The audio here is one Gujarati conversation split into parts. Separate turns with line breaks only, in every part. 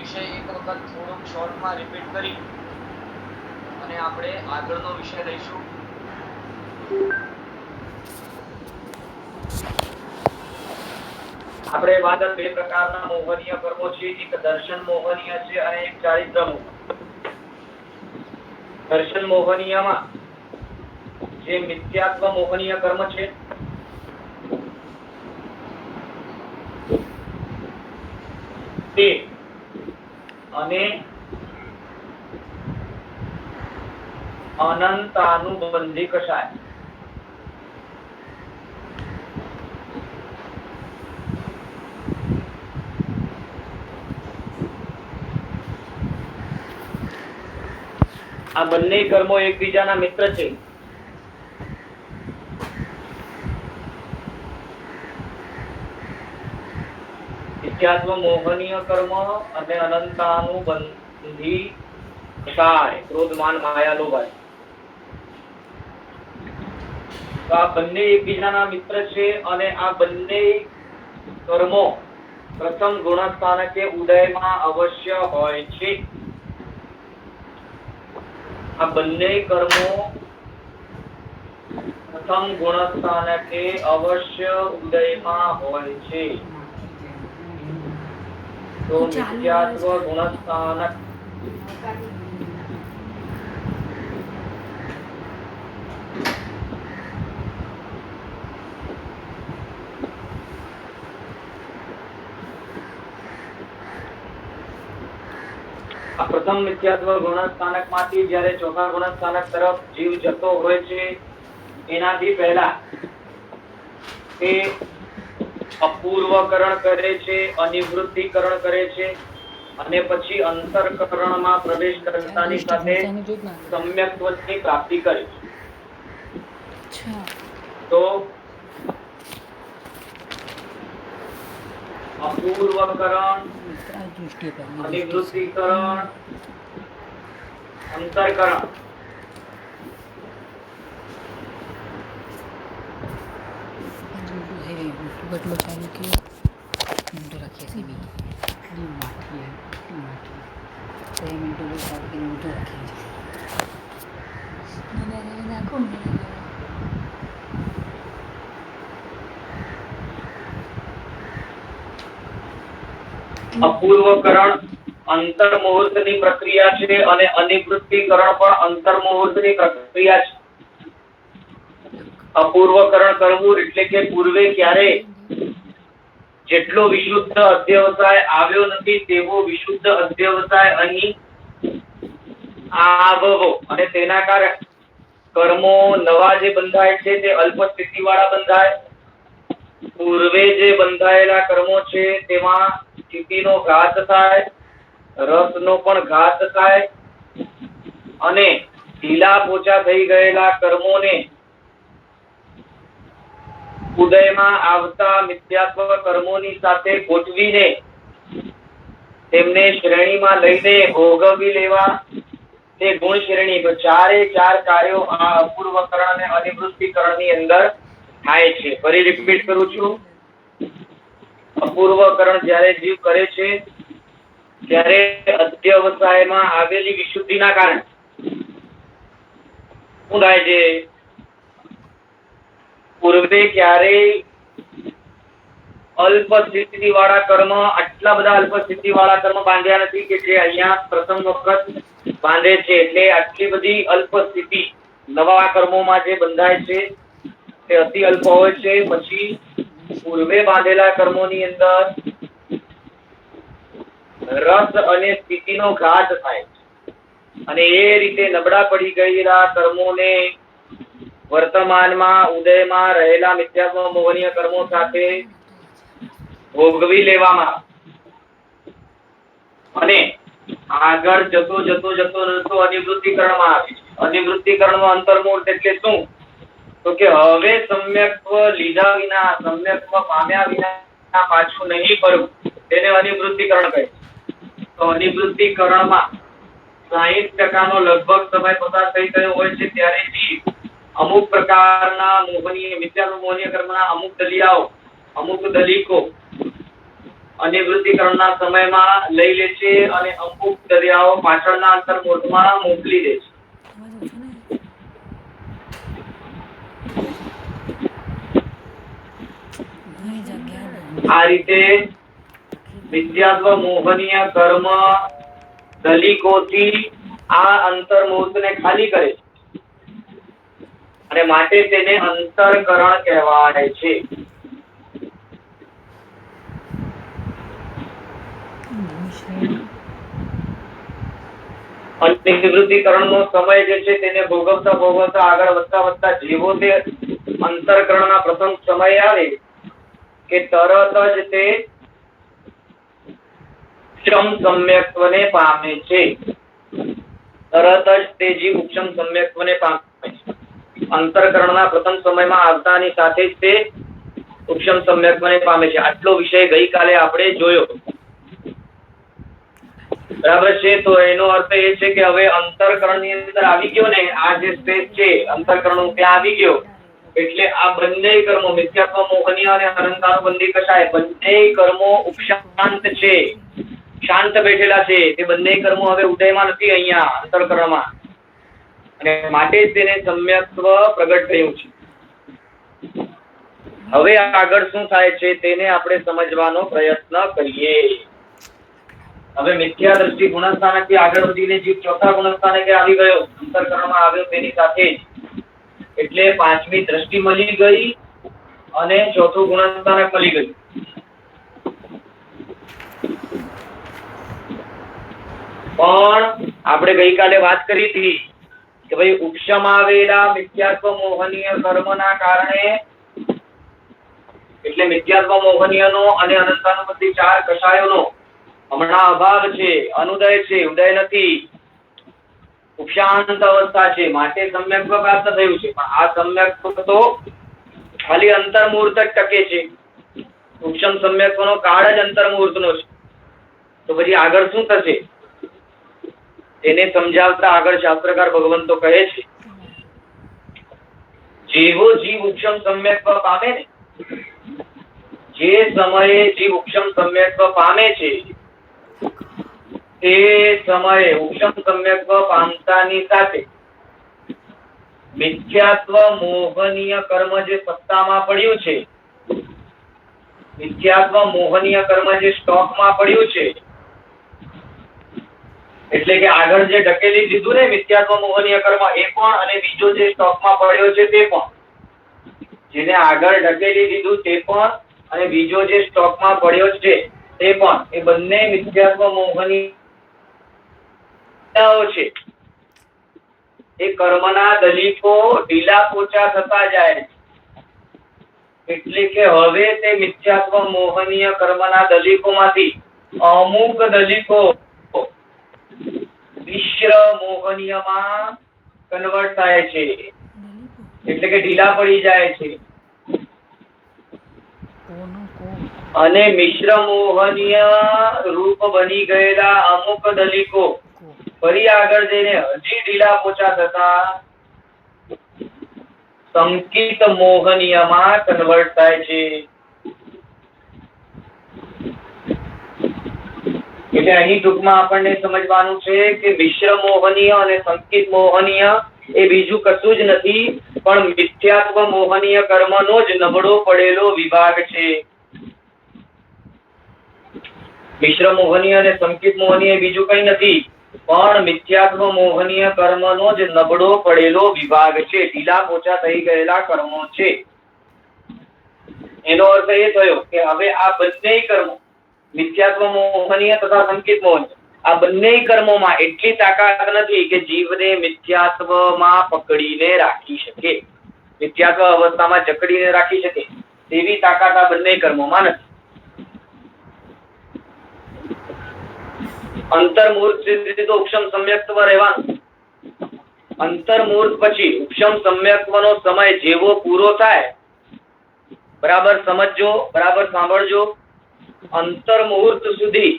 વિષય એક વખત થોડોક શોર્ટમાં રિપીટ કરી અને આપણે આગળનો વિષય લઈશું. આપણે વાત બે પ્રકારના મોહનીય કર્મો છે, એક દર્શન મોહનીય છે અને એક ચારિત્ર મોહનીય. દર્શન મોહનીયમાં જે મિથ્યાત્વ મોહનીય કર્મ છે તે અને અનંતાનુબંધી કશાય. આ બંને કર્મો એકબીજાના મિત્ર છે. મિથ્યાત્વ મોહનીય કર્મ અને અનંતાનુબંધી કશાય, ક્રોધ માન માયા લોભ. તો આ બંને એકબીજાના મિત્ર છે અને આ બંને કર્મો પ્રથમ ગુણસ્થાનકે ઉદયમાં અવશ્ય હોય છે. આ બંને કર્મો પ્રથમ ગુણસ્થાનકે અવશ્ય ઉદયમાં હોય છે. તો મિથ્યાત્વ ગુણસ્થાનક આ પ્રથમ મિથ્યાત્વ ગુણસ્થાનક માંથી જ્યારે ચોથા ગુણસ્થાનક તરફ જીવ જતો હોય છે એનાથી પહેલા તે અપૂર્વકરણ કરે છે, અનિવૃત્તિકરણ કરે છે અને પછી અંતરકરણમાં પ્રવેશ કરતાની સાથે સમ્યક્ત્વની પ્રાપ્તિ કરે છે. તો અપૂર્વકરણ, અનિવૃત્તિકરણ, અંતરકરણ
बटलो चालू किया मिनटों रखिए सी भी माठी है माठी 6 मिनटों के साथ के मिनटों रखिए मैंने आंखों में
અપૂર્વકરણ અંતર મુહૂર્તની પ્રક્રિયા છે અને અનિવૃત્તિકરણ પણ અંતર મુહૂર્તની પ્રક્રિયા છે. અપૂર્વકરણ કરવું એટલે કે પૂર્વે ક્યારે જેટલો વિશુદ્ધ અધ્યવસાય આવ્યો નથી તેવો વિશુદ્ધ અધ્યવસાય અહીં આવવો અને તેના કારણે કર્મો નવા જે બંધાય છે તે અલ્પ સ્થિતિ વાળા બંધાય. પૂર્વે જે બંધાયેલા કર્મો છે તેમાં સ્થિતિનો ઘાત થાય, રસનો પણ ઘાત થાય અને ઢીલા પોચા થઈ ગયેલા કર્મોને ઉદયમાં આવતા મિથ્યાત્વ કર્મોની સાથે ગોઠવીને તેમને શ્રેણીમાં લઈને ભોગવી લેવા તે ગુણ શ્રેણી. તો ચારે ચાર કાર્યો આ અપૂર્વકરણ અને અનિવૃત્તિકરણની અંદર થાય છે. ફરી રિપીટ કરું છું. અપૂર્વકરણ જ્યારે જીવ કરે છે ત્યારે અધ્યવસાયમાં આવેલી વિશુદ્ધિના કારણે શું થાય છે? પૂર્વે ક્યારેય અલ્પ સ્થિતિ વાળા કર્મ, આટલા બધા અલ્પ સ્થિતિ વાળા કર્મ બાંધ્યા નથી કે જે અહીંયા પ્રથમ વખત બાંધે છે. એટલે આટલી બધી અલ્પ સ્થિતિ નવા કર્મોમાં જે બંધાય છે તે અતિ અલ્પ હોય છે. પછી પૂર્વે બાંધેલા કર્મોની અંદર રસ અને સ્થિતિનો ઘાત થાય અને એ રીતે નબળા પડી ગયેલા કર્મોને વર્તમાનમાં ઉદયમાં રહેલા મિથ્યાત્વ મોહનીય કર્મો સાથે ભોગવી લેવામાં અને આગળ જતો જતો જતો જતો અનિવૃત્તિકરણમાં આવે છે. અનિવૃત્તિકરણનો અંતર્મુહૂર્ત એટલે શું? તો કે હવે સમ્યક્ત્વ લીધા વિના, સમ્યક્ત્વ પામ્યા વિના પાછું નહીં ફરવું, તેને અનિવૃત્તિકરણ કહે છે. તો અનિવૃત્તિકરણમાં 60% લગભગ સમય પસાર થઈ ગયો હોય છે ત્યારે અમુક પ્રકારના મોહનીય મિથ્યાત્વ મોહનીય કર્મના અમુક દલિયાઓ, અમુક દલિકો અનિવૃત્તિકરણના સમયમાં લઈ લે છે અને અમુક દરિયાઓ પાછળના અંતર્મુહૂર્તમાં મોકલી દે છે. આ રીતે મિથ્યાત્વ મોહનીય કર્મ દલિકોથી આ અંતર્મુહૂર્તને ખાલી કરે છે અને માટે તેને અંતરકરણ કહેવાય છે. અનિવૃત્તિકરણનો સમય જે છે તેને ભોગવતા ભોગવતા આગળ વધતા જેવો તે અંતરકરણના પ્રથમ સમય આવે કે તરત જ તે ઉપશમ સમ્યક્ત્વને પામે છે. તરત જ તે જીવ ઉપશમ સમ્યક્ત્વને પામે છે. અંતરકરણના પ્રથમ સમયમાં આવતાની સાથે જ તે ઉપશમ સમ્યક્ત્વને પામે છે. આટલો વિષય ગઈકાલે આપણે જોયો. બરાબર છે. તો એનો અર્થ એ છે કે હવે અંતરકરણની અંદર આવી ગયો ને, આ જે સ્પેસ છે અંતરકરણ ત્યાં આવી ગયો એટલે આ બંને કર્મો મિથ્યાત્વ મોહનીય અને અનંતાનુબંધી કશાય બંને કર્મો ઉપશાંત છે, શાંત બેઠેલા છે. તે બંને કર્મો હવે ઉદયમાં નથી અહીંયા અંતરકરણમાં અને માટે જ તેને સમ્યક્ત્વ પ્રગટ થયું છે. હવે આગળ શું થાય છે તેને આપણે સમજવાનો પ્રયત્ન કરીએ. હવે મિથ્યા દ્રષ્ટિ ગુણસ્થાનકથી આગળ વધીને જીવ ચોથા ગુણસ્થાનકે આવી ગયો, અંતરકરણમાં આવ્યો તેની સાથે જ. એટલે પાંચમી દ્રષ્ટિ મળી ગઈ અને ચોથું ગુણસ્થાનક મળી ગયું. પણ આપણે ગઈકાલે વાત કરી હતી કે ભાઈ ઉપશમ આવેલા મિથ્યાત્વ મોહનીય કર્મના કારણે એટલે મિથ્યાત્વ મોહનીયનો અને અનંતાનુબંધી ચાર કષાયોનો હમણાં અભાવ છે, અનુદય છે, ઉદય નથી, ઉપશાંત અવસ્થા છે. માટે સમ્યક્ત્વ પ્રાપ્ત થયું છે. પણ આ સમ્યક્ત્વ તો ખાલી અંતર્મુહૂર્ત જ ટકે છે. ઉપશમ સમ્યક્ત્વનો કાળ જ અંતર્મુહૂર્તનો છે. તો પછી આગળ શું થશે તેને સમજાવતા આગળ શાસ્ત્રકાર ભગવંતો કહે છે જેવો જીવ ઉપશમ સમ્યક્ત્વ પામે ને, જે સમયે જીવ ઉપશમ સમ્યક્ત્વ પામે છે તે સમયે ઉપશમ સમ્યક્ત્વ પામતાની સાથે મિથ્યાત્વ મોહનીય કર્મ જે સત્તામાં પડ્યું છે, મિથ્યાત્વ મોહનીય કર્મ જે સ્ટોકમાં પડ્યું છે, એટલે કે આગળ જે ઢકેલી દીધું ને મિથ્યાત્વ મોહનીય કર્મ એ પણ અને બીજો જે સ્ટોકમાં પડ્યો છે તે પણ, જેને આગળ ઢકેલી દીધું તે પણ અને બીજો જે સ્ટોકમાં પડ્યો છે તે પણ, એ બંને મિથ્યાત્વ મોહનીય છે. એ કર્મના દલિકો ઢીલા પોચા થતા જાય એટલે કે હવે તે મિથ્યાત્વ મોહનીય કર્મના દલિકોમાંથી અમુક દલિકો મિશ્ર મોહનીયમાં કન્વર્ટ થાય છે, એટલે કે ઢીલા પડી જાય છે. અને મિશ્ર મોહનીય રૂપ બની ગયેલા અમુક દલિકો ફરી આગળ જઈને હજી ઢીલા પોચા થતા સંકિત મોહનીયમાં કન્વર્ટ થાય છે. એટલે અહીં ટૂંકમાં આપણને સમજવાનું છે કે મિશ્ર મોહનીય અને સંકિત મોહનીય એ બીજું કશું જ નથી પણ મિથ્યાત્વ મોહનીય કર્મનો જ નબળો પડેલો વિભાગ છે. મિશ્ર મોહનીય અને સંકિત મોહનીય બીજું કઈ નથી પણ મિથ્યાત્વ મોહનીય કર્મનો જ નબળો પડેલો વિભાગ છે, ઢીલા પોચા થઈ ગયેલા કર્મો છે. એનો અર્થ એ થયો કે હવે આ બંને કર્મો મિથ્યાત્વ મોહનીય તથા સંકિત મોહનીય આ બંને કર્મોમાં એટલી તાકાત નથી કે જીવને મિથ્યાત્વમાં પકડીને રાખી શકે, મિથ્યાત્વ અવસ્થામાં જકડીને રાખી શકે તેવી તાકાત આ બંને કર્મોમાં નથી. અંતર્મુહૂર્ત સુધી તો ઉપશમ સમ્યક્ત્વ રહેવાનું. અંતર્મુહૂર્ત પછી ઉપશમ સમ્યક્ત્વનો સમય જેવો પૂરો થાય, બરાબર સમજજો, બરાબર સાંભળજો, અંતર્મુહૂર્ત સુધી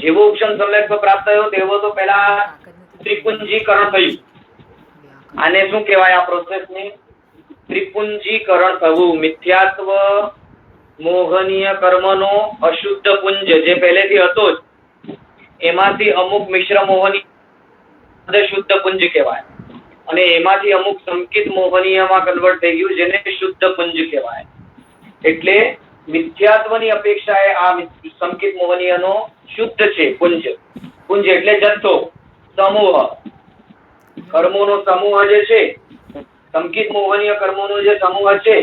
જેવો ઉપશમ સમ્યક્ત્વ પ્રાપ્ત થયો તેવો તો પેલા ત્રિપુંજીકરણ થયું. આને શું કહેવાય આ પ્રોસેસને? ત્રિપુંજીકરણ થવું. મિથ્યાત્વ મોહનીય કર્મનો અશુદ્ધ પુંજ જે પહેલેથી હતો જ, એમાંથી અમુક મિશ્ર મોહનીય શુદ્ધ પુંજ કહેવાય, અને એમાંથી અમુક સંકિત મોહનીયમાં કન્વર્ટ થઈ ગયું જેને શુદ્ધ પુંજ કહેવાય. એટલે મિથ્યાત્વની અપેક્ષાએ આ સંકિત મોહનીયનો શુદ્ધ છે પુંજ. પુંજ એટલે જથ્થો, સમૂહ, કર્મોનો સમૂહ જે છે, સંકિત મોહનીય કર્મોનો જે સમૂહ છે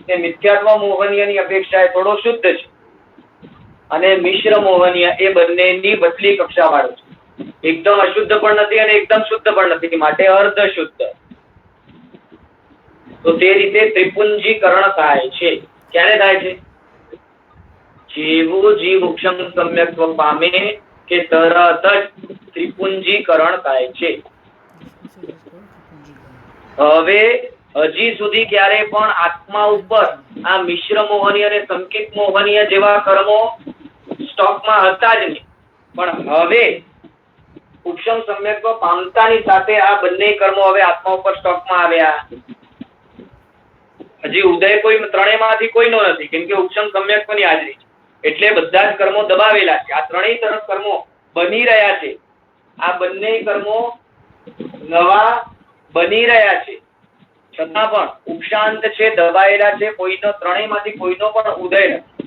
તે મિથ્યાત્વ મોહનીયની અપેક્ષાએ થોડો શુદ્ધ છે, અને મિશ્ર મોહનીય એ બંનેની બદલી કક્ષા વાળો છે. એકદમ અશુદ્ધ પણ નથી અને એકદમ શુદ્ધ પણ નથી, માટે અર્ધ શુદ્ધ. તો તે રીતે ત્રિપુંજીકરણ થાય છે. ક્યારે થાય છે? જેવું જીવ ઉપશમ સમ્યક્ત્વ પામે કે તરત જ ત્રિપુંજીકરણ થાય છે. હવે હજી સુધી ક્યારે પણ આત્મા ઉપર આ મિશ્ર મોહનીય અને સંકિત મોહનીય જેવા કર્મો સ્ટોકમાં હતા જ નહીં, પણ હવે ઉપશમ સમ્યક્ત્વ પામતાની સાથે આ બંને કર્મો હવે આત્મા ઉપર સ્ટોકમાં આવ્યા. હજી ઉદય કોઈ ત્રણેયમાંથી કોઈનો નથી, કેમ કે ઉપશમ સમ્યક્ત્વની હાજરી છે, એટલે બધા જ કર્મો દબાવેલા છે. આ ત્રણેય તરફ કર્મો બની રહ્યા છે. આ બંને કર્મો નવા બની રહ્યા છે, છતાં પણ ઉપશાંત છે, દબાયેલા છે, કોઈનો ત્રણેયમાંથી કોઈનો પણ ઉદય નથી.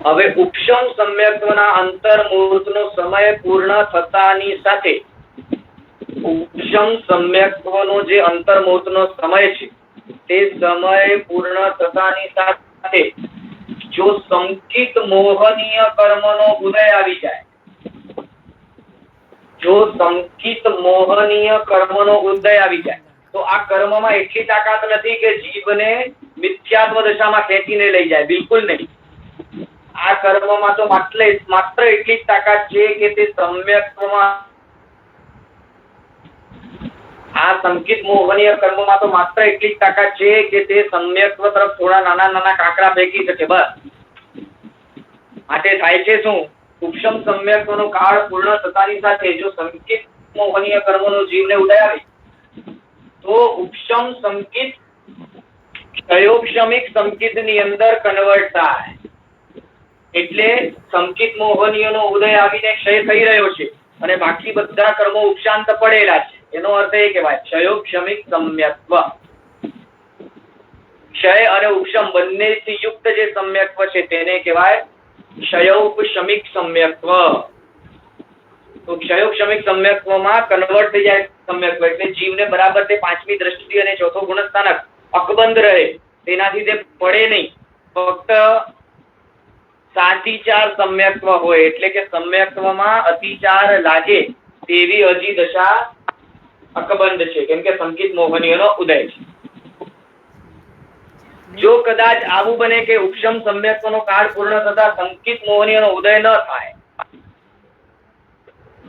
હવે ઉપશમ સમ્યક્ત્વના અંતર્મુહૂર્તનો સમય પૂર્ણ થતાની સાથે ઉપશમ સમ્યક્ત્વનો જે અંતર્મુહૂર્તનો સમય છે તે સમય પૂર્ણ થતાની સાથે જો સંકિત મોહનીય કર્મનો ઉદય આવી જાય, જો સંકિત મોહનીય કર્મનો ઉદય આવી જાય તો આ કર્મમાં એટલી તાકાત નથી કે જીવને મિથ્યાત્વ દશામાં ખેંચીને લઈ જાય, બિલકુલ નહીં. આ કર્મમાં તો માત્ર એટલી જ તાકાત છે કે તે સમ્યક્ત્વમાં, આ સંકિત મોહનીય કર્મમાં તો માત્ર એટલી જ તાકાત છે કે તે સમ્યક્ત્વ તરફ થોડા નાના નાના કાંકરા ફેંકી શકે, બસ. માટે થાય છે શું? ઉપશમ સમ્યક્ત્વનો કાળ પૂર્ણ થતાની સાથે જો સંકિત મોહનીય કર્મનો જીવને ઉદય આવે તો ઉપશમ સંકિત ક્ષયોક્ષમિક સંકિતની અંદર કન્વર્ટ થાય. એટલે સંકિત મોહનીયનો ઉદય આવીને ક્ષય થઈ રહ્યો છે અને બાકી બધા કર્મો ઉપશાંત પડેલા છે. એનો અર્થ એ કહેવાય ક્ષયોક્ષમિક સમ્યક્ત્વ. ક્ષય અને ઉપશમ બંનેથી યુક્ત જે સમ્યક્ત્વ છે તેને કહેવાય ક્ષયોપશમિક સમ્યક્ત્વ. તો ક્ષયોપશમિક સમ્યક્ત્વમાં કન્વર્ટ થઈ જાય સમ્યક્ત્વ, એટલે જીવને બરાબર તે પાંચમી દ્રષ્ટિ અને ચોથો ગુણસ્થાનક અકબંધ રહે, તેનાથી તે પડે નહીં. ફક્ત સાતિચાર સમ્યક્ત્વ હોય, એટલે કે સમ્યક્ત્વમાં અતિચાર લાગે તેવી હજી દશા અકબંધ છે, કેમ કે સંકિત મોહનીયનો ઉદય છે. જો કદાચ આવું બને કે ઉપશમ સમ્યક્ત્વનો કાળ પૂર્ણ થતા સંકિત મોહનીયનો ઉદય ન થાય,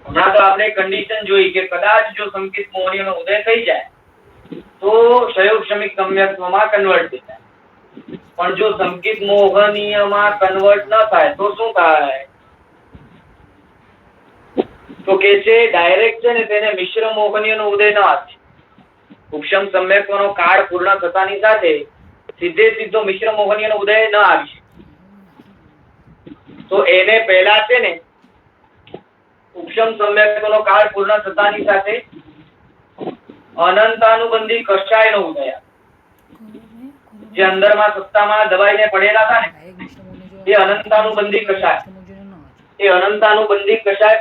હમણાં તો આપણે કન્ડિશન જોઈ કે કદાચ જો સંકિત મોહનીયનો ઉદય થઈ જાય તો ક્ષયોક્ષમિક સમ્યક્ત્વમાં કન્વર્ટ થઈ જાય. પણ જો સંકિત મોહનીયમાં કન્વર્ટ ન થાય તો શું થાય? તો કે છે ડાયરેક્ટ છે ને તેને મિશ્ર મોહનીયનો ઉદય ન આવે. ઉપશમ સમ્યક્ત્વનો કાળ પૂર્ણ થતાની સાથે સીધો મિશ્ર મોહનીયનો ઉદય ન આવી શકે. તો એને પહેલા છે ને ઉપશમ સમ્યક્ત્વનો કાળ પૂર્ણ થતાની સાથે અનંતાનુબંધી કષાયનો ઉદય આવે. જે અંદરમાં સત્તામાં દબાઈને પડેલા હતા ને એ અનંતાનુબંધી કષાય, એ અનંતાનુબંધી કષાય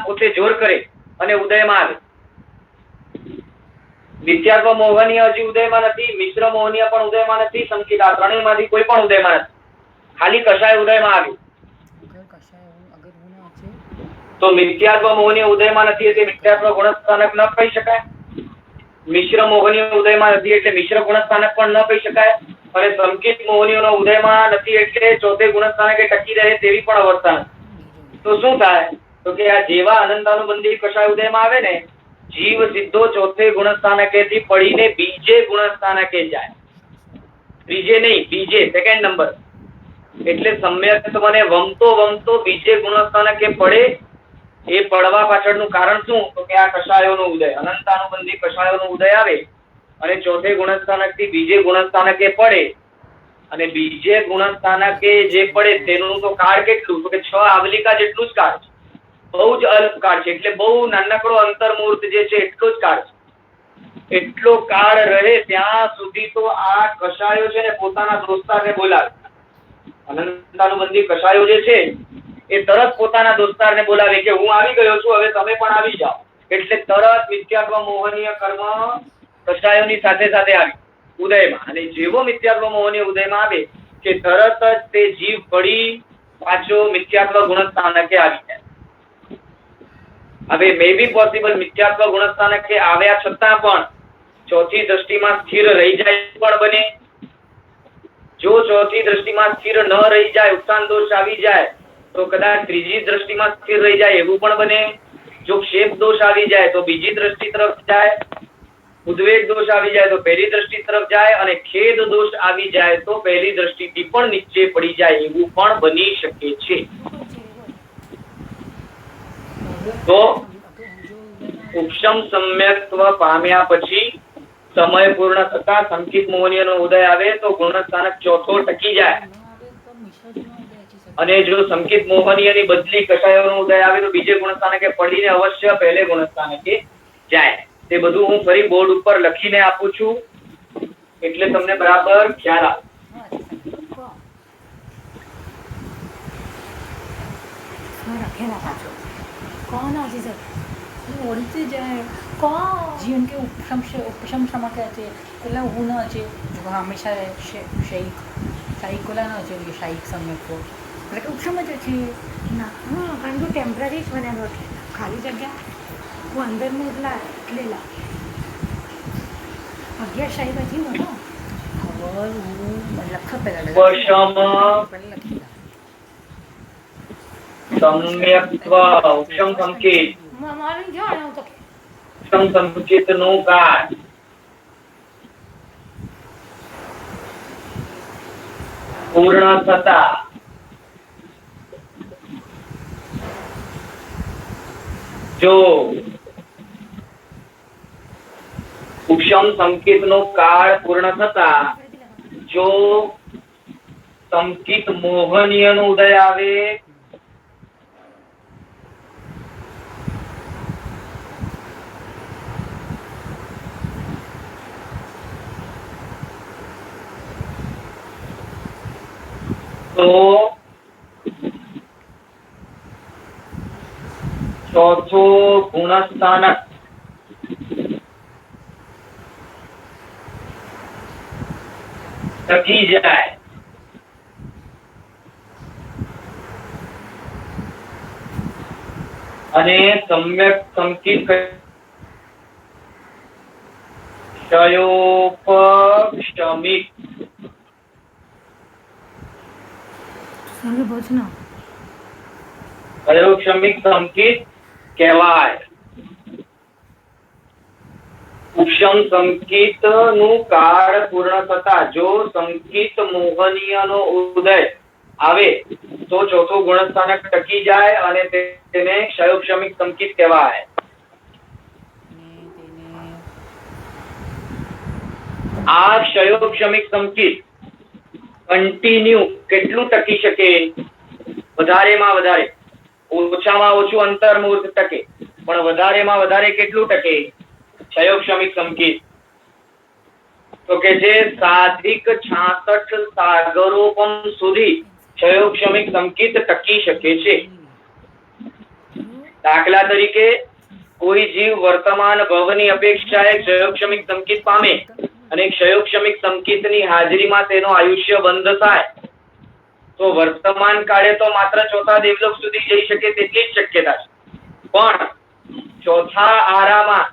પોતે જોર કરે અને ઉદયમાં આવે. મિથ્યાત્વ મોહનીય હજી ઉદયમાં નથી, મિશ્ર મોહનીય પણ ઉદયમાં નથી, સંકિત આ ત્રણેયમાંથી કોઈ પણ ઉદયમાં નથી, ખાલી કષાય ઉદયમાં આવ્યું. તો મિથ્યાત્વ મોહનીય ઉદયમાં નથી એટલે મિથ્યાત્વ ગુણસ્થાનક ન કહી શકાય. મિશ્ર મોહનીય ઉદયમાં નથી એટલે મિશ્ર ગુણસ્થાનક પણ ન કહી શકાય. અને સંકિત મોહનીયનો ઉદયમાં નથી એટલે ચોથે ગુણસ્થાનકે ટકી રહે તેવી પણ અવસ્થા નથી. તો શું થાય? તો કે આ જેવા અનંતાનુબંધી કષાય ઉદયમાં આવે ને, જીવ સીધો ચોથે ગુણસ્થાનકેથી પડીને બીજે ગુણસ્થાનકે જાય. ત્રીજે નહીં, બીજે, સેકન્ડ નંબર. એટલે સમ્યક્ત્વને વમતો બીજે ગુણસ્થાનકે પડે. એ પડવા પાછળનું કારણ શું? તો કે આ કષાયોનો ઉદય, અનંતાનુબંધી કષાયોનો ઉદય આવે અને ચોથે ગુણસ્થાનકથી બીજે ગુણસ્થાનકે પડે અને બીજે ગુણસ્થાનકે જે પડે તેનું તો કાળ કેટલું, તો કે 6 આવલિકા જેટલું જ કાળ છે. બહુ જ અલ્પ કાળ છે, એટલે બહુ નાનકડો અંતર્મુહૂર્ત જે છે એટલો જ કાળ છે. એટલો કાળ રહે ત્યાં સુધી તો આ કષાયો છે ને પોતાના દોસ્તારને બોલાવે. અનંતાનુબંધી કષાયો જે છે એ તરત પોતાના દોસ્તારને બોલાવે કે હું આવી ગયો છું, હવે તમે પણ આવી જાઓ. એટલે તરત મિથ્યાત્વ મોહનીય કર્મ કષાયોની સાથે સાથે આવી ઉદયમાં. અને જેવો મિથ્યાત્વ મોહનીય ઉદયમાં આવે કે તરત જ તે જીવ પડી પાછો મિથ્યાત્વ ગુણસ્થાનકે આવી જાય. હવે મે બી પોસિબલ મિથ્યાત્વ ગુણસ્થાનકે આવ્યા છતાં પણ ચોથી દ્રષ્ટિમાં સ્થિર રહી જાય પણ બને. જો ચોથી દ્રષ્ટિમાં સ્થિર ન રહી જાય, ઉત્થાન દોષ આવી જાય તો કદાચ ત્રીજી દ્રષ્ટિમાં સ્થિર રહી જાય એવું પણ બને. જો ક્ષેપ દોષ આવી જાય તો બીજી દ્રષ્ટિ તરફ જાય, ઉદ્વેગ દોષ આવી જાય તો પહેલી દ્રષ્ટિ તરફ જાય, અને ખેદ દોષ આવી જાય તો પહેલી દ્રષ્ટિથી પણ નીચે પડી જાય એવું પણ બની શકે છે. તો ઉપશમ સમ્યક્ત્વ પામ્યા પછી સમય પૂર્ણ થતા સંકિત મોહનીયનો ઉદય આવે તો ગુણસ્થાનક ચોથો ટકી જાય. અને જો સંકિત મોહનીયની બદલી કષાયોનો ઉદય આવે તો બીજે ગુણસ્થાનકે પડીને અવશ્ય પહેલે ગુણસ્થાનકે જાય. તે બધું હું ફરી બોર્ડ ઉપર લખીને આપું છું એટલે તમને બરાબર ખ્યાલ આવે.
जीवन के उपशम क्षमा कहते हैं એટલે હું ના છે હંમેશા શાહીક કોલા ના છે શાહીક સમ્યક को એટલે કે ઉપશમ જ છે ના. હા, કારણ કે ટેમ્પરરી જ બનાવ્યો છે, ખાલી જગ્યા હું અંદરનું એટલા એટલેલા 11 શાહી બધી હોય ને ખબર હું લખ પહેલા લખી
સમ્યક્ત્વ ઉપશમ સંકેત
મારું જાણ તો
સંકિત નું કાળ પૂર્ણ થતા જો ઉપશમ સંકેત નો કાળ પૂર્ણ થતા જો સંકિત મોહનીય નો ઉદય આવે તો ચોથો ગુણસ્થાનક ટકી જાય. અને સમ્યક સંકિત ક્ષયોપક્ષમિક ક્ષમિક સંકિત કહેવાય. ઉપશમ સંકિત નું કાળ પૂર્ણ થતા જો સંકિત મોહનીય નો ઉદય આવે તો ચોથું ગુણસ્થાનક ટકી જાય અને તેને ક્ષયોપક્ષમિક સંકિત કહેવાય. આ ક્ષયોપક્ષમિક સંકિત કન્ટિન્યુ કેટલું ટકી શકે? વધારેમાં વધારે, ઓછામાં ઓછું અંતર્મુહૂર્ત ટકે, પણ વધારેમાં વધારે કેટલું ટકે? ક્ષયોપક્ષમિક સંકિત તો કે જે સાધિક 66 સાગરોપમ સુધી ક્ષયોપક્ષમિક સંકિત ટકી શકે છે. દાખલા તરીકે કોઈ જીવ વર્તમાન ભવની અપેક્ષાએ ક્ષયોપક્ષમિક સંકિત પામે અને ક્ષયોપક્ષમિક સંકિતની હાજરીમાં તેનો આયુષ્ય બંધ થાય તો વર્તમાન કાળે તો માત્ર ચોથા દેવલોક સુધી જઈ શકે તેટલી જ શક્યતા છે. પણ ચોથા આરામાં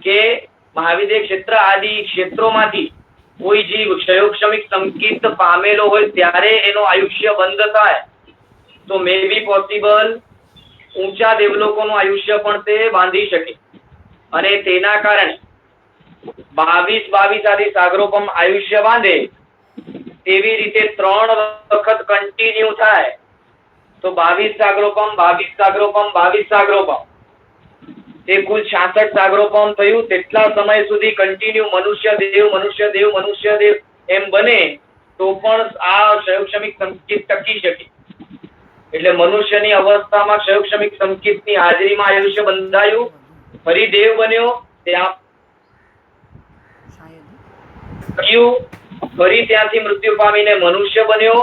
કે મહાવિદ્ય ક્ષેત્ર આદિ ક્ષેત્રોમાંથી કોઈ જીવ ક્ષયોપક્ષમિક સંકિત પામેલો હોય ત્યારે એનો આયુષ્ય બંધ થાય તો મે બી પોસિબલ ઊંચા દેવલોકોનું આયુષ્ય પણ તે બાંધી શકે. અને તેના કારણે 22 આદિ સાગરોપમ આયુષ્ય બાંધે તેવી રીતે 3 વખત કન્ટિન્યુ થાય તો 22 સાગરોપમ 22 સાગરોપમ 22 સાગરોપમ તે કુલ 66 સાગરોપમ થયું. તેટલા સમય સુધી કન્ટિન્યુ મનુષ્ય દેવ એમ બને તો પણ આ ક્ષયક્ષમિક સંકેત ટકી શકે. એટલે મનુષ્યની અવસ્થામાં ક્ષયક્ષમિક સંકેતની હાજરીમાં આયુષ્ય બંધાયું, ફરી દેવ બન્યો, ત્યાં ફરી ત્યાંથી મૃત્યુ પામીને મનુષ્ય બન્યો,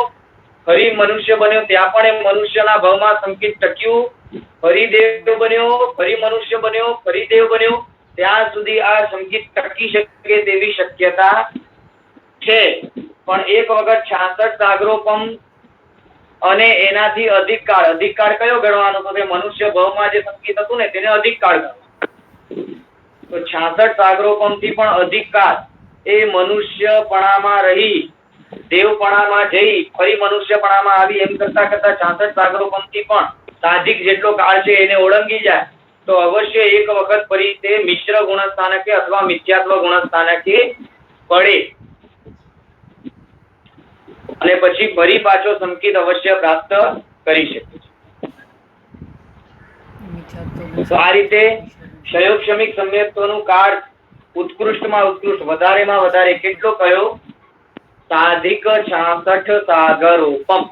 ફરી મનુષ્ય બન્યો ત્યાં પણ એ મનુષ્યના ભાવમાં સંકેત ટક્યું, ફરી દેવ બન્યો, ફરી મનુષ્ય બન્યો, ફરી દેવ બન્યો, ત્યાં સુધી આ સંકેત ટકી શકે તેવી શક્યતા છે. પણ એક વખત 66 સાગરોપમ અને એનાથી અધિક કાળ કયો ગણવાનો? તો કે મનુષ્ય ભાવમાં જે સંકેત હતું ને તેને અધિક કાળ ગણવાનો. તો 66 સાગરોપમ થી પણ અધિક કાળ એ મનુષ્યપણામાં રહી દેવપણામાં જઈ ફરી મનુષ્યપણામાં આવી એમ કરતા કરતા 66 સાગરોપમ થી પણ સાધિક જેટલો કાળ છે એને ઓળંગી જાય તો અવશ્ય એક વખત ફરી તે મિશ્ર ગુણસ્થાનકે અથવા મિથ્યાત્વ ગુણસ્થાનકે પડે અને પછી ફરી પાછો સંકેત અવશ્ય પ્રાપ્ત કરી શકે છે. તો આ રીતે ક્ષયોક્ષમિક સમ્યક્ત્વનું કાળ ઉત્કૃષ્ટમાં ઉત્કૃષ્ટ વધારેમાં વધારે કેટલો કયો? સાધિક 66 સાગરોપમ.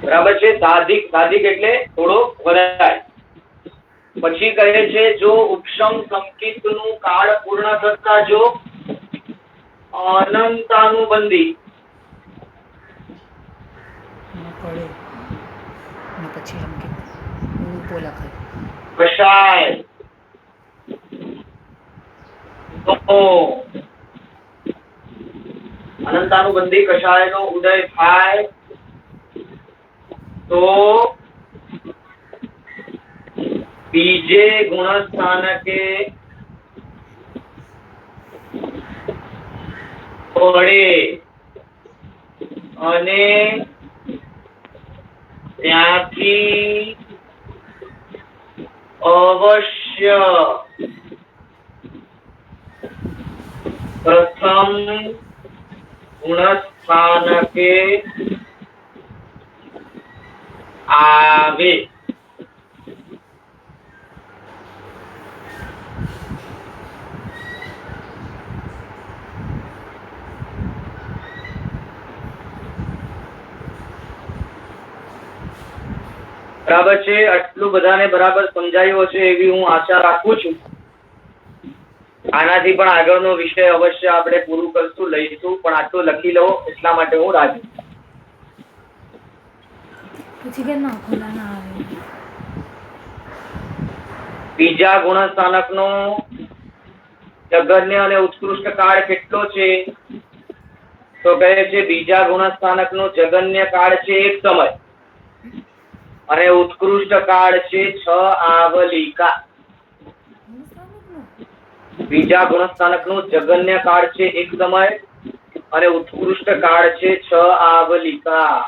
બરાબર છે. સાધિક એટલે થોડો વધારે. પછી કહે છે જો ઉપશમ સંકેતનું કાળ પૂર્ણ થતા જો અનંતાનુબંધી કશાય અનંતાનુબંધી કશાયનો ઉદય થાય તો બીજે ગુણસ્થાનકે પડે અને ત્યાંથી અવશ્ય પ્રથમ ગુણસ્થાનકે આવે. બરાબર છે. આટલું બધાને બરાબર સમજાયું હશે એવી હું આશા રાખું છું. આનાથી પણ આગળનો વિષય અવશ્ય આપણે પૂરું કરશું, લઈશું, પણ આટલું લખી લો એટલા માટે હું રાજી. બીજા ગુણસ્થાનકનો જગન્ય અને ઉત્કૃષ્ટ કાળ કેટલો છે? તો કહે છે બીજા ગુણસ્થાનકનો જગન્ય કાળ છે 1 સમય અને ઉત્કૃષ્ટ કાળ છે 6 આવલિકા. બીજા ગુણસ્થાનકનું જગન્ય કાળ છે 1 સમય અને ઉત્કૃષ્ટ કાળ છે 6 આવલિકા.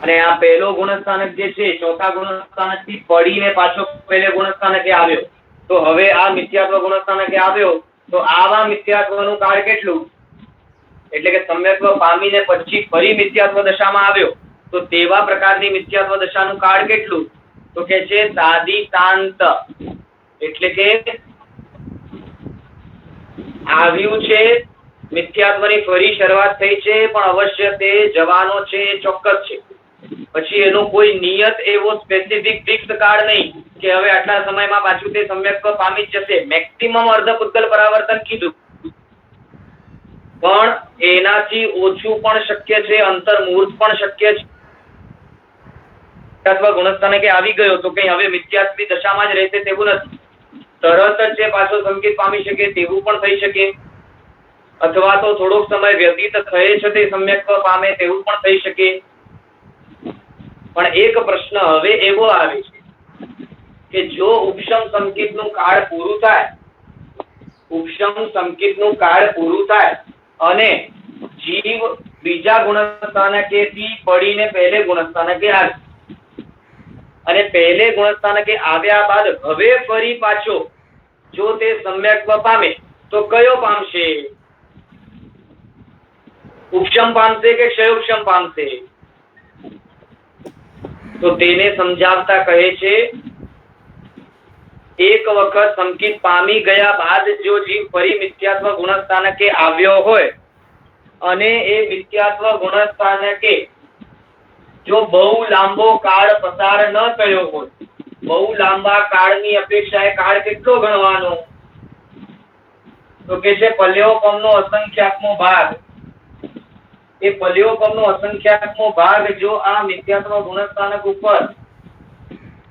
અને આ પહેલો ગુણસ્થાનક જે છે ચોથા ગુણસ્થાનક થી પડીને પાછો પહેલે ગુણસ્થાનકે આવ્યો તો હવે આ મિથ્યાત્વ ગુણસ્થાનકે આવ્યો તો આવા મિથ્યાત્વનું કાળ કેટલું? એટલે કે સમ્યક્ત્વ પામીને પછી ફરી મિથ્યાત્વ દશામાં આવ્યો તો તેવા પ્રકારની મિથ્યાત્વ દશાનું કાળ કેટલું? તો કે છે સાદિતાંત. એટલે કે આવ્યું છે મિથ્યાત્વની ફરી શરૂઆત થઈ છે પણ અવશ્ય તે જવાનો છે એ ચોક્કસ છે. પછી એનો કોઈ નિયત એવો સ્પેસિફિક ફિક્સ કાળ નહીં કે હવે આટલા સમયમાં પાછું તે સમ્યક્ત્વ પામી જ જશે. મેક્સિમમ અર્ધપુદ્ગલ પરાવર્તન કીધું પણ એનાથી ઓછું પણ શક્ય છે, અંતર્મુહૂર્ત પણ શક્ય છે. ગુણસ્થાનકે આવી ગયો તો કઈ હવે મિથ્યાત્વી દશામાં જ રહેશે તેવું નથી. તરત જ તે પાછો સંકેત પામી શકે તેવું પણ થઈ શકે અથવા તો થોડોક સમય વ્યતીત થયે છે તે સમ્યક્ત્વ પામે તેવું પણ થઈ શકે. પણ એક પ્રશ્ન હવે એવો આવે છે કે જો ઉપશમ સંકેતનું કાળ પૂરું થાય, ઉપશમ સંકેતનું કાળ પૂરું થાય અને જીવ બીજા ગુણસ્થાનકેથી પડીને પહેલે ગુણસ્થાનકે આવે અને પહેલે ગુણસ્થાનકે આવ્યા બાદ હવે ફરી પાછો જો તે સમ્યક્ત્વ પામે તો કયો પામશે? ઉપશમ પામશે કે ક્ષયોક્ષમ પામશે? તો તેને સમજાવતા કહે છે એક વખત સંકિત પામી ગયા બાદ જો જીવ ફરી મિથ્યાત્વ ગુણસ્થાનકે આવ્યો હોય અને એ મિથ્યાત્વ ગુણસ્થાનકે જો બહુ લાંબો કાળ પસાર ન થયો હોય, બહુ લાંબા કાળની અપેક્ષાએ કાળ કેટલો ગણવાનો? તો કે છે પલ્યોપમનો અસંખ્યાકમો ભાગ. એ પલ્યોપમનો અસંખ્યાકમો ભાગ જો આ મિથ્યાત્વ ગુણસ્થાનક ઉપર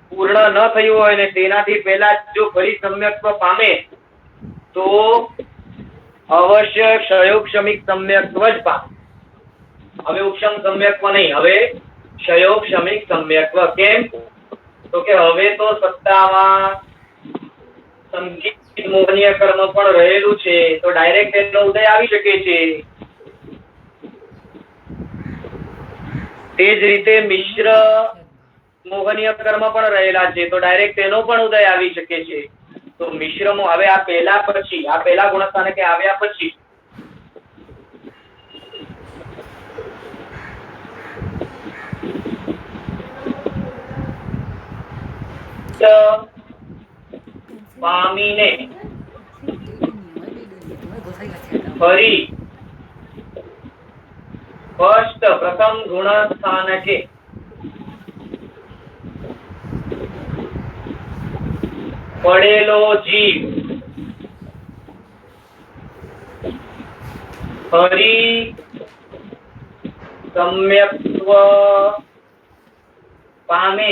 પૂર્ણ ન થયું હોય ને તેનાથી પહેલા જો ફરી સમ્યક્ત્વ પામે તો અવશ્ય ક્ષયોક્ષમિક સમ્યક્ત્વ જ પામે. હવે ઉપશમ સમ્યક્ત્વ નહીં, હવે ક્ષયોક્ષમિક સમ્યક્ત્વ. કેમ? તો કે હવે તો સત્તામાં સંકિત મોહનીય કર્મ પણ રહેલું છે, તો ડાયરેક્ટ એનો ઉદય આવી શકે છે. તે જ રીતે મિશ્ર મોહનીય કર્મ પણ રહેલા છે, તો ડાયરેક્ટ એનો પણ ઉદય આવી શકે છે. તો મિશ્ર હવે આ પહેલા ગુણસ્થાનકે આવ્યા પછી પામીને ફરી ફર્સ્ટ પ્રથમ ગુણસ્થાનકે પડેલો જીવ ફરી સમ્યક્ત્વ પામે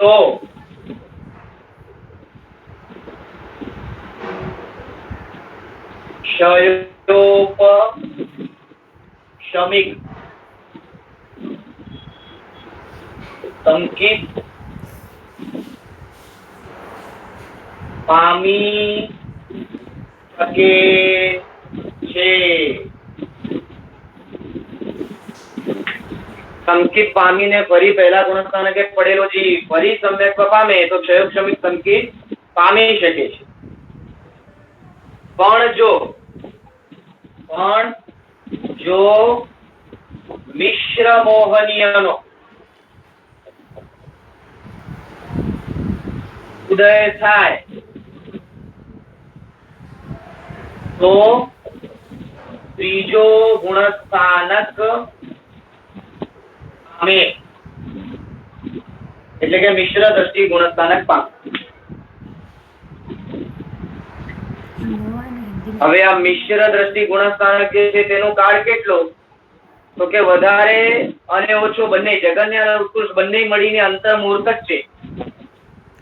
તો ક્ષયોપશમિક સંકિત પામી શકે છે. સંકિત પામીને ફરી પહેલા ગુણસ્થાનકે પડેલો જીવ ફરી સમ્યક્ત્વ પામે તો ક્ષયોપશમિક સંકિત પામી શકે છે. પણ જો મિશ્ર મોહનીયનો ઉદય થાય તો ત્રીજો ગુણસ્થાનક પામે, એટલે કે મિશ્ર દ્રષ્ટિ ગુણસ્થાનક પામે. હવે આ મિશ્ર દ્રષ્ટિ ગુણસ્થાનક જે છે તેનો કાળ કેટલો? તો કે વધારે અને ઓછો બંને, જગન્ય અને ઉત્કૃષ્ટ બંને મળીને અંતર્મુહૂર્ત જ છે.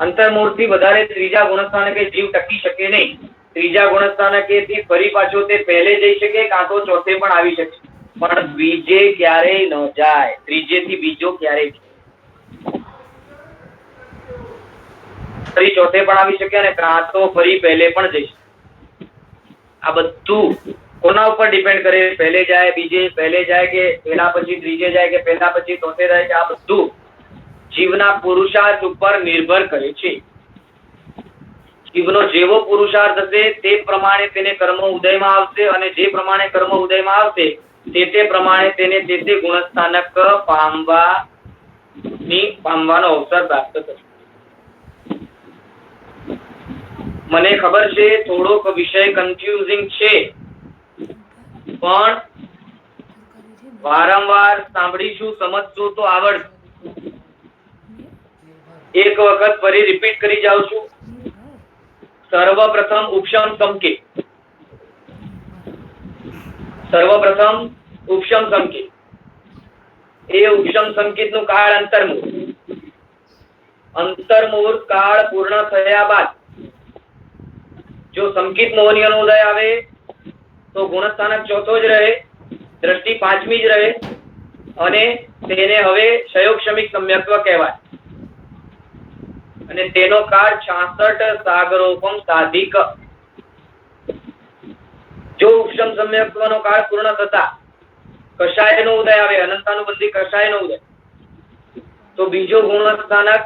અંતર્મુહૂર્ત થી વધારે ત્રીજા ગુણસ્થાનકે જીવ ટકી શકે નહીં. ત્રીજા ગુણસ્થાનકે થી ફરી પાછો તે પહેલે જઈ શકે, કાં તો ચોથે પણ આવી શકે, પણ બીજે ક્યારેય ન જાય. ત્રીજે થી બીજો ક્યારેય ફરી ચોથે પણ આવી શકે અને કાં તો ફરી પહેલે પણ જઈ શકે. આ બધું કોના ઉપર ડિપેન્ડ કરે? પહેલે જાય, બીજે પહેલે જાય કે પહેલા પછી ત્રીજે જાય કે પહેલા પછી ચોથે જાય કે આ બધું જીવના પુરુષાર્થ ઉપર નિર્ભર કરે છે. જીવનો જેવો પુરુષાર્થ હશે તે પ્રમાણે તેને કર્મ ઉદયમાં આવશે, અને જે પ્રમાણે કર્મ ઉદયમાં આવશે તે પ્રમાણે તેને તે ગુણસ્થાનક પામવાનો અવસર પ્રાપ્ત થશે. મને ખબર છે થોડોક વિષય કન્ફ્યુઝિંગ છે, પણ વારંવાર સાંભળીશું, સમજશું તો આવડશે. એક વખત ફરી રિપીટ કરી જાઉં છું. સર્વપ્રથમ ઉપશમ સંકેત, સર્વપ્રથમ ઉપશમ સંકેત. એ ઉપશમ સંકેત નું કાળ અંતર્મુહૂર્ત. અંતર્મુહૂર્ત કાળ પૂર્ણ થયા બાદ જો સંકિત મોહનીયનો ઉદય આવે તો ગુણસ્થાનક ચોથો જ રહે, દ્રષ્ટિ પાંચમી જ રહે, અને તેને હવે ક્ષયોક્ષમિક સમ્યક્ત્વ કહેવાય. અને તેનો કાળ 66 સાગરોપમ સાધિક. જો ઉપશમ સમ્યક્ત્વનો કાળ પૂર્ણ થતા કષાયનો ઉદય આવે, અનંતાનુબંધી કષાયનો ઉદય, તો બીજો ગુણસ્થાનક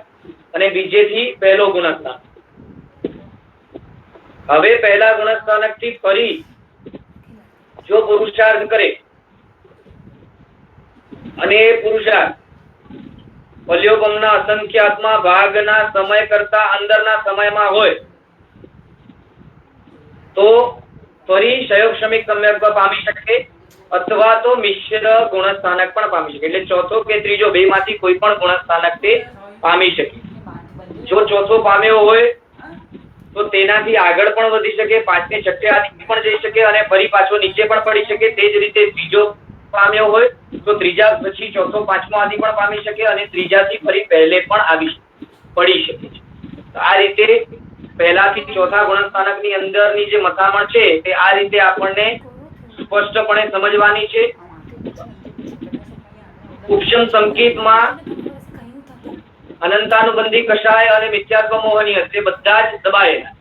અને બીજેથી પહેલો ગુણસ્થાનક. હવે પહેલા ગુણસ્થાનક થી ફરી જો પુરુષાર્થ કરે અને એ પુરુષાર્થ વલ્યોપમના અસંખ્યાતમાં ભાગના સમય કરતા અંદરના સમયમાં હોય તો ફરી ક્ષયોક્ષમિક સમ્યક્ત્વ પામી શકે અથવા તો મિશ્ર ગુણસ્થાનક પણ પામી શકે. એટલે ચોથો કે ત્રીજો બે માંથી કોઈ પણ ગુણસ્થાનક તે પામી શકે. જો ચોથો પામ્યો હોય તો તેનાથી આગળ પણ વધી શકે, પાંચમી છઠ્ઠી આદિ પણ જઈ શકે અને ફરી પાછો નીચે પણ પડી શકે. તે જ રીતે ત્રીજો પામ્યો હોય તો ત્રીજા પછી ચોથો પાંચમો આદિ પણ પામી શકે અને ત્રીજાથી ફરી પહેલે પણ પડી શકે છે. આ રીતે પહેલાથી ચોથા ગુણસ્થાનકની અંદરની જે મથામણ છે તે આ રીતે આપણને સ્પષ્ટપણે સમજવાની છે. ઉપશમ સંકેતમાં અનંતાનુબંધી કષાય અને મિથ્યાત્વ મોહનીય તે બધા જ દબાયેલા.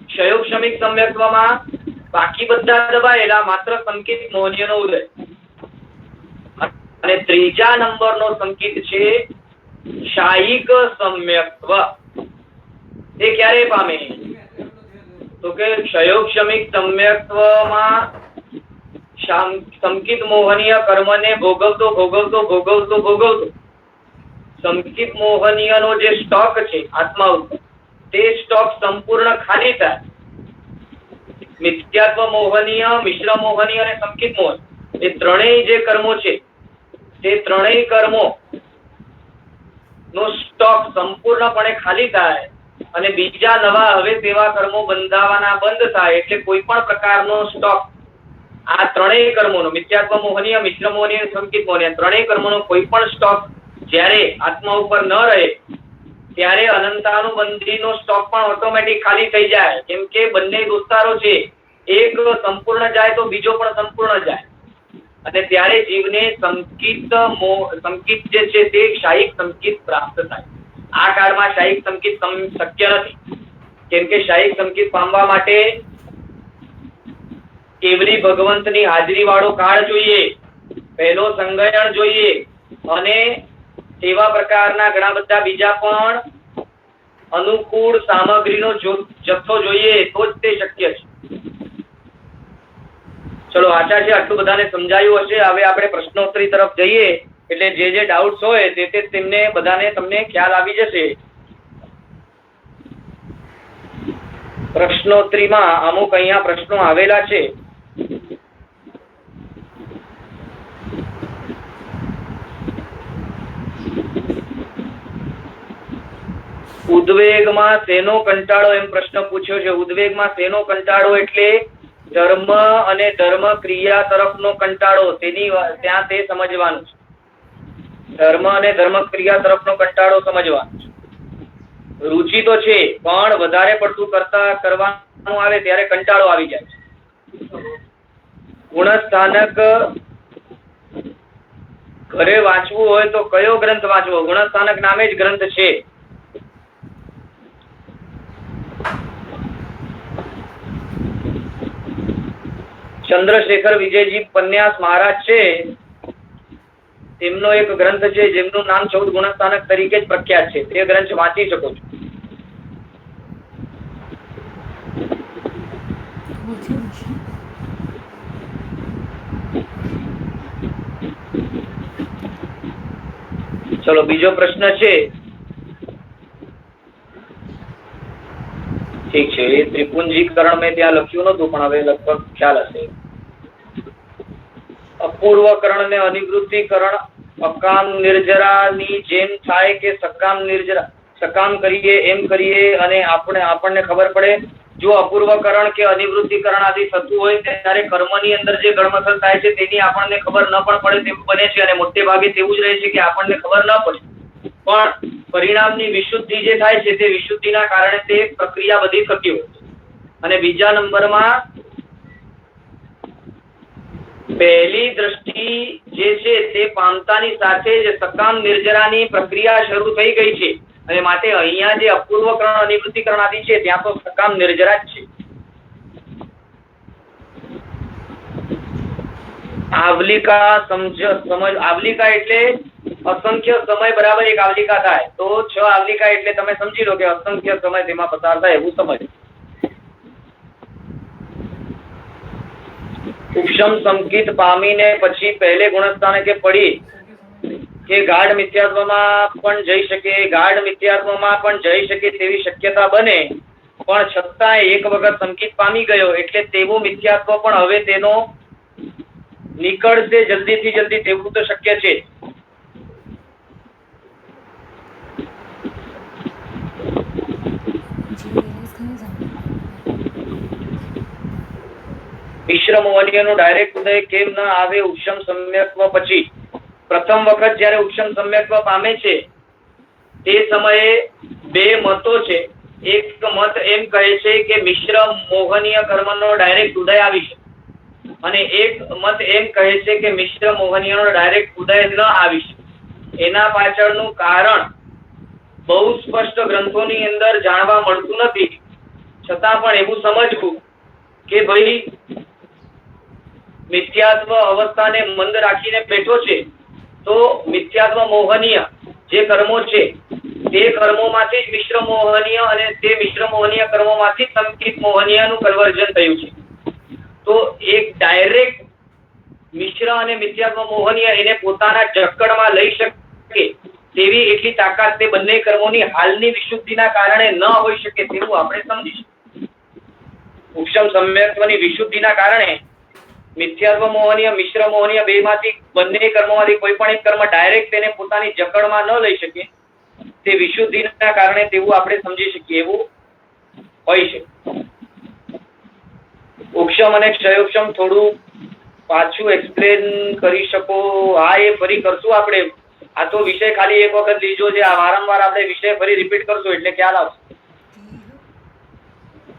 ક્ષયોક્ષમિક સમ્યક્ત્વમાં બાકી બધા દબાયેલા, માત્ર સંકેત મોહનીયનો ઉદય. અને ત્રીજા નંબરનો સંકેત છે શાયિક સમ્યક્ત્વ. તે ક્યારે પામે? તો કે ક્ષયોક્ષમિક સમ્યક્ત્વમાં સંકિત મોહનીય કર્મને ભોગવતો સંકિત મોહનીયનો જે સ્ટોક છે આત્મા ઉપર, તે સ્ટોક સંપૂર્ણ ખાલી થાય. મિથ્યાત્વ મોહનીય, મિશ્ર મોહનીય અને સંકિત મોહન એ ત્રણેય જે કર્મો છે તે ત્રણેય કર્મો નો સ્ટોક સંપૂર્ણપણે ખાલી થાય અને બીજા નવા હવે તેવા કર્મો બંધાવાના બંધ થાય. એટલે કોઈ પણ પ્રકારનો સ્ટોક આ ત્રણેય કર્મોનો, મિથ્યાત્વ મોહનીય, મિશ્ર મોહનીય અને સંકિત મોહનીય, ત્રણેય કર્મોનો કોઈ પણ સ્ટોક જ્યારે આત્મા ઉપર ન રહે ત્યારે અનંતાનુબંધીનો સ્ટોક પણ ઓટોમેટિક ખાલી થઈ જાય. કેમ કે બંને દોસ્તારો છે, એક સંપૂર્ણ જાય તો બીજો પણ સંપૂર્ણ જાય અને ત્યારે જીવને સંકિત જે છે તે શાયિક સંકિત પ્રાપ્ત થાય. આ કાળમાં શાયિક સંકિત શક્ય નથી. કેમ કે શાયિક સંકિત પામવા માટે કેવલી ભગવંતની હાજરી વાળો કાળ જોઈએ, પહેલો સંગયણ જોઈએ અને એવા પ્રકારના ઘણા બધા બીજા પણ અનુકૂળ સામગ્રીનો જથ્થો જોઈએ તો જ તે શક્ય છે. ચલો, આશા છે આટલું બધાને સમજાયું હશે. હવે આપણે પ્રશ્નોત્તરી તરફ જઈએ એટલે જે ડાઉટ્સ હોય તે તેમને બધાને તમને ખ્યાલ આવી જશે. પ્રશ્નોત્તરીમાં અમુક અહીંયા પ્રશ્નો આવેલા છે. ઉદ્વેગમાં શેનો કંટાળો, એમ પ્રશ્ન પૂછ્યો છે. ઉદ્વેગમાં શેનો કંટાળો એટલે ધર્મ અને ધર્મ ક્રિયા તરફનો કંટાળો. ત્યાં તે સમજવાનું છે. ધર્મ અને ધર્મ ક્રિયા તરફનો કંટાળો સમજવાનો છે. રુચિ તો છે પણ વધારે પડતું કરવાનું આવે ત્યારે કંટાળો આવી જાય છે. ગુણસ્થાનક ઘરે વાંચવું હોય તો કયો ગ્રંથ વાંચવો? ગુણસ્થાનક નામે જ ગ્રંથ છે. ચંદ્રશેખર વિજયજી પન્યાસ મહારાજ છે, તેમનો એક ગ્રંથ છે જેમનું નામ 14 ગુણસ્થાનક તરીકે જ પ્રખ્યાત છે. તે ગ્રંથ વાંચી શકો છો. ચલો, બીજો પ્રશ્ન છે. ઠીક છે, એ ત્રિપુંજીકરણ મેં ત્યાં લખ્યું નતું પણ હવે લગભગ ખ્યાલ હશે. અપૂર્વકરણ ને અનિવૃત્તિકરણ અકામ નિર્જરાની જેમ થાય કે સકામ નિર્જરા, સકામ કરીએ એમ કરીએ અને આપણને ખબર પડે. જો અપૂર્વકરણ કે અનિવૃત્તિકરણ આદિ થતું હોય ત્યારે કર્મની અંદર જે ગળમથલ થાય છે તેની આપણને ખબર ન પણ પડે તેવું બને છે અને મોટે ભાગે તેવું જ રહે છે કે આપણને ખબર ન પડે. પણ પરિણામની વિશુદ્ધિ જે થાય છે તે વિશુદ્ધિના કારણે તે પ્રક્રિયા બધી થતી હોય છે. અને બીજા નંબરમાં પહેલી દ્રષ્ટિ જે છે તે પામતાની સાથે જ સકામ નિર્જરાની પ્રક્રિયા શરૂ થઈ ગઈ છે અને માટે અહીંયા જે અપૂર્વકરણ અનિવૃત્તિકરણ આદિ છે ત્યાં તો સકામ નિર્જરા જ છે. આવલિકા આવલિકા એટલે અસંખ્ય સમય બરાબર એક આવલિકા થાય તો 6 આવલિકા એટલે તમે સમજી લો કે અસંખ્ય સમય તેમાં પસાર થાય એવું સમજ. ઉપશમ સંકિત પામીને પછી પહેલે ગુણસ્થાનકે પડી કે ગાઢ મિથ્યાત્વમાં પણ જઈ શકે, ગાઢ મિથ્યાત્વમાં પણ જઈ શકે તેવી શક્યતા બને, પણ છતાં એક વખત સંકિત પામી ગયો એટલે તેવું મિથ્યાત્વ પણ હવે તેનો નીકળશે જલ્દીથી જલ્દી, તેવું તો શક્ય છે. મિશ્ર મોહનીયનો ડાયરેક્ટ ઉદય કેમ ન આવે ઉપશમ સમ્યક્ત્વ પછી? પ્રથમ વખત જયારે ઉપશમ સમ્યક્ત્વ પામે છે તે સમયે બે મતો છે. એક મત એમ કહે છે કે મિશ્ર મોહનીય કર્મનો ડાયરેક્ટ ઉદય આવી શકે, અને એક મત એમ કહે છે કે મિશ્ર મોહનીયનો ડાયરેક્ટ ઉદય ન આવી શકે. એના પાછળનું કારણ બહુ સ્પષ્ટ ગ્રંથોની અંદર જાણવા મળતું નથી, છતાં પણ એવું સમજવું કે ભાઈ મિથ્યાત્વ અવસ્થાને મંદ રાખીને બેઠો છે તો મિથ્યાત્વ મોહનીય જે કર્મો છે તે કર્મોમાંથી જ મિશ્ર મોહનીય અને તે મિશ્ર મોહનીય કર્મોમાંથી સંકિત મોહનીયનું કન્વર્ઝન થયું છે. તો એક ડાયરેક્ટ મિશ્ર અને મિથ્યાત્વ મોહનીય એને પોતાના જકડમાં લઈ શકે તેવી એટલી તાકાત તે બંને કર્મોની હાલની વિશુદ્ધિના કારણે ન હોઈ શકે તેવું આપણે સમજીશું. ઉપશમ સમ્યક્ત્વની વિશુદ્ધિના કારણે મિથ્યાત્વ મોહનીય મિશ્ર મોહનીય બેમાંથી બંને કર્મોમાંથી કોઈ પણ એક કર્મ ડાયરેક્ટ તેને પોતાની જકડમાં ન લઈ શકે તે વિશુદ્ધિના કારણે તેવું આપણે સમજી શકીએ એવું હોય છે. ઉપશમ અને ક્ષયોપશમ થોડું પાછું એક્સપ્લેન કરી શકો? હા, એ ફરી કરશું આપણે. આ તો વિષય ખાલી એક વખત લીધો છે, આ વારંવાર આપણે વિષય ફરી રિપીટ કરશું એટલે ખ્યાલ આવશે.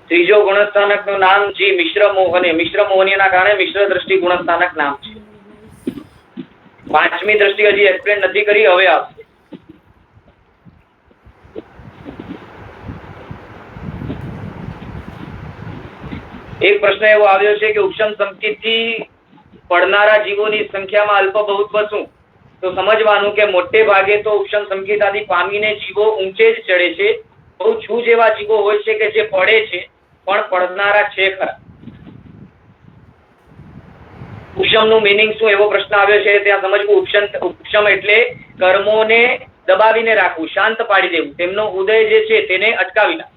ત્રીજો ગુણસ્થાનક નું નામ જી મિશ્ર મોહનીય. મિશ્ર મોહનીય ના કારણે મિશ્ર દ્રષ્ટિ ગુણસ્થાનક નામ છે. પાંચમી દ્રષ્ટિ હજી એક્સપ્લેન નથી કરી, હવે આવશે. એક પ્રશ્ન એવો આવ્યો છે કે ઉપશમ સંકિત થી પડનારા જીવોની સંખ્યામાં અલ્પ બહુત્વ શું? તો સમજવાનું કે મોટે ભાગે તો ઉપશમ સંકિત આદિ પામીને જીવો ઊંચે જ ચડે છે. બહુ છૂજ એવા જીવો હોય છે કે જે પડે છે પણ પડનારા છે ખરા. ઉપશમ નું મિનિંગ શું એવો પ્રશ્ન આવ્યો છે, ત્યાં સમજવું. ઉપશમ એટલે કર્મોને દબાવીને રાખવું, શાંત પાડી દેવું, તેમનો ઉદય જે છે તેને અટકાવી નાખવું.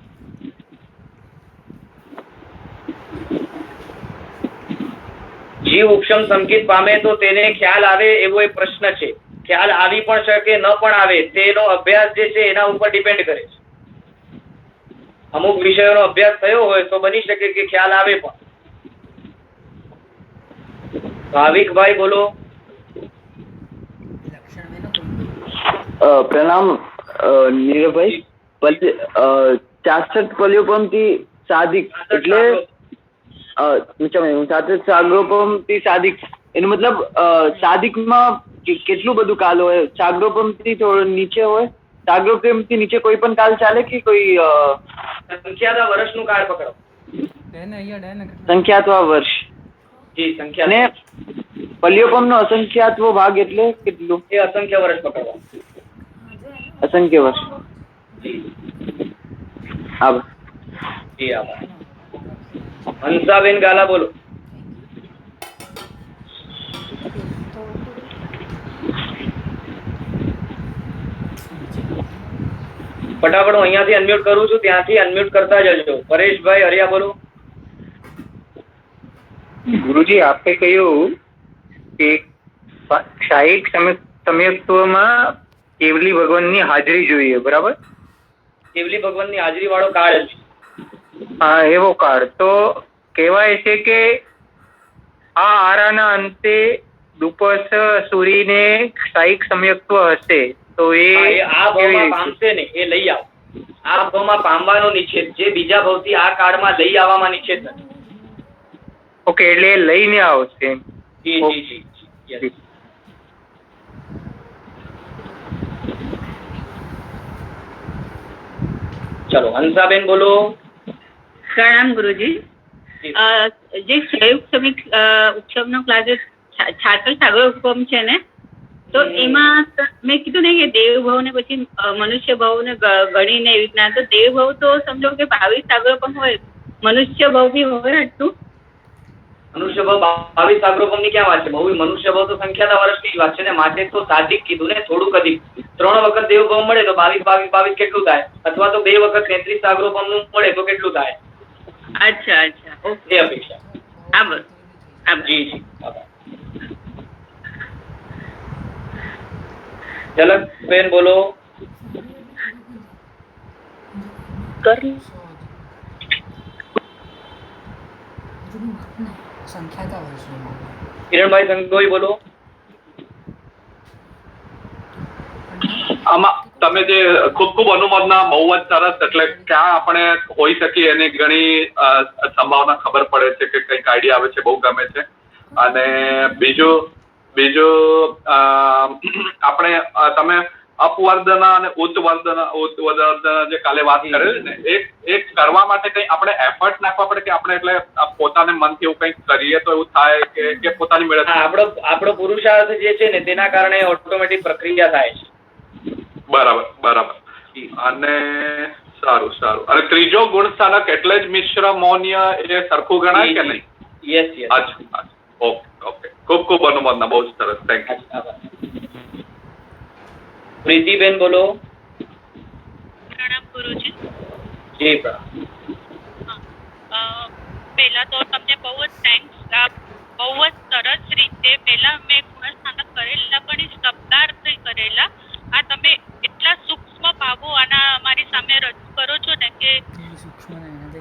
જીવ ઉપશમ સંકિત પામે તો તેને ખ્યાલ આવે એવો એક પ્રશ્ન છે. ખ્યાલ આવી પણ શકે ન પણ આવે, તેનો અભ્યાસ જે છે એના ઉપર ડિપેન્ડ કરે છે. અમુક વિષયોનો અભ્યાસ થયો હોય તો બની શકે કે ખ્યાલ આવે પણ. ભાવિકભાઈ બોલો.
પ્રણામ નીરવભાઈ. 66 પલ્યોપમથી સાધિક એટલે સાગ્રોપમથી સાધિક એનો મતલબ સાધિકમાં કેટલું બધું કાલ હોય? સાગ્રોપમથી થોડો નીચે હોય? સાગ્રોપમથી નીચે કોઈ પણ કાલ ચાલે કે કોઈ
સંખ્યાતા વર્ષનું કાળ પકડો?
સંખ્યાત્વા વર્ષ.
જી, સંખ્યા.
અને પલ્યોપમનો અસંખ્યાત્વ ભાગ એટલે કેટલું?
એ અસંખ્ય વર્ષ પકડવા.
અસંખ્ય વર્ષ. આભાર.
જી, આભાર. હંસાબેન ગાલા બોલો. ફટાફટ હું અહીંયાથી અનમ્યુટ કરું છું, ત્યાંથી અનમ્યુટ કરતા જજો. પરેશભાઈ હરિયા બોલો.
ગુરુજી, આપે કહ્યું કે ક્ષાયિક સમ્યક્ત્વમાં કેવલી ભગવાનની હાજરી જોઈએ, બરાબર?
કેવલી ભગવાનની હાજરી વાળો કાળ છે.
હા, એવો કાળ. તો કહેવાય છે કે આ આરાના અંતે દુપસ સૂરીને ક્ષાયિક સમ્યક્ત્વ હશે તો એ
આ ભાવમાં પામશે ને, એ લઈ આવ. આ ભાવમાં પામવાનો નિષેધ, જે બીજા ભાવથી આ કાળમાં લઈ આવવામાં નિષેધ નથી.
ઓકે, એટલે લઈને આવશે.
જી જી જી જી. ચલો, હંસાબેન બોલો.
પ્રણામ ગુરુજી. જે ઉપશમનો ક્લાસ 66 સાગર ઉપમ છે ને, તો એમાં મેં કીધું ને કે દેવ ભાવ ને પછી મનુષ્ય ભાવ ને ગણીને એવી રીતના, તો દેવ ભાવ તો સમજો કે 22 સાગર પણ હોય, મનુષ્ય ભાવ બી હોય આટલું?
મનુષ્ય ભાવ 22 સાગરોપમની ક્યાં વાત છે? બહુ મનુષ્ય ભાવ તો સંખ્યાના વર્ષની જ વાત છે ને, માટે તો સાધિક કીધું ને, થોડુંક અધિક. 3 વખત દેવ ભાવ મળે તો 22 કેટલું થાય? અથવા તો 2 વખત 33 સાગરોપમનું મળે તો કેટલું થાય?
અચ્છા અચ્છા ઓકે.
એ અપેક્ષા.
આભાર આભાર.
જી જી આભાર. ઝલકબેન બોલો.
સંખ્યાતા વર્ષોમાં
કિરણભાઈ સંગોઈ બોલો.
આમાં તમે જે ખૂબ ખૂબ અનુમોદના, બહુ જ સરસ. એટલે ક્યાં આપણે હોઈ શકીએ એની ઘણી સંભાવના ખબર પડે છે કે કંઈક આઈડિયા આવે છે, બહુ ગમે છે. અને બીજું આપણે તમે અપવર્ધના અને ઉત્વર્ધના જે કાલે વાત કરેલી ને, એ કરવા માટે કંઈ આપણે એફર્ટ નાખવા પડે કે આપણે એટલે પોતાને મનથી એવું કંઈક કરીએ તો એવું થાય કે પોતાની મેળે?
આપણો પુરુષાર્થ જે છે ને તેના કારણે ઓટોમેટિક પ્રક્રિયા થાય છે.
બરાબર. અને સારું. અને ત્રીજો ગુણસ્થાનક એટલે જ મિશ્ર મૌન્ય એ સરખું ગણાય કે નહીં?
યસ.
અચ્છા. ઓકે. ખૂબ ખૂબ અનુમોદના, બહુ જ સરસ. Thank you.
પ્રીતિબેન બોલો.
પ્રણામ ગુરુજી.
જી પ્રણામ.
પહેલા તો તમને બહુ જ થેન્ક્સ. બહુ જ સરસ રીતે પહેલા મેં ગુણસ્થાનક કરેલા પણ એ શબ્દાર્થ કરેલા. આ તમે એટલા સૂક્ષ્મ ભાવો આના અમારી સામે રજૂ કરો છો ને કે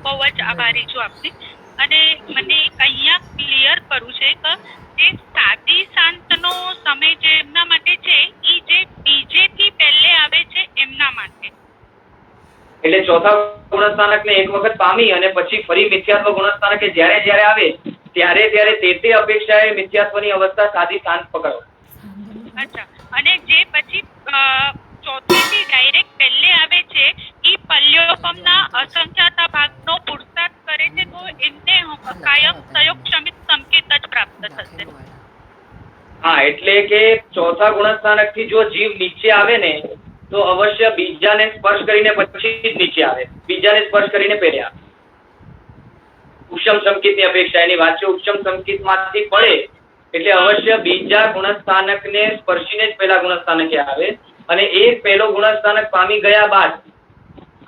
બહુ જ આભારી છું આપની. અને મને અહીંયા ક્લિયર કરવું છે કે જે સાદી શાંતનો સમય જે એમના માટે છે એ જે બીજેથી પહેલે આવે છે એમના માટે.
એટલે ચોથા ગુણસ્થાનકને એક વખત પામી અને પછી ફરી મિથ્યાત્વ ગુણસ્થાનક કે જ્યારે આવે ત્યારે તે અપેક્ષાએ મિથ્યાત્વની અવસ્થા સાદી શાંત પકડો.
અચ્છા. અને જે પછી ચોથીથી ડાયરેક્ટ પહેલે આવે છે એ પલ્યોપમના અસંખ્યાતા ભાગનો પુરુષાર્થ કરે છે તો એમને કાયમ સંયોગક્ષમિત સંકેત જ પ્રાપ્ત થશે.
હા, એટલે કે ચોથા ગુણસ્થાનક થી જો જીવ નીચે આવે ને તો અવશ્ય બીજાને સ્પર્શ કરીને પછી જ નીચે આવે, બીજાને સ્પર્શ કરીને પહેલે આવે. ઉપશમ સંકેતની અપેક્ષા એની વાત છે. ઉપશમ સંકેત માંથી પડે એટલે અવશ્ય બીજા ગુણસ્થાનકને સ્પર્શીને જ પહેલા ગુણસ્થાનકે આવે. અને એ પહેલો ગુણસ્થાનક પામી ગયા બાદ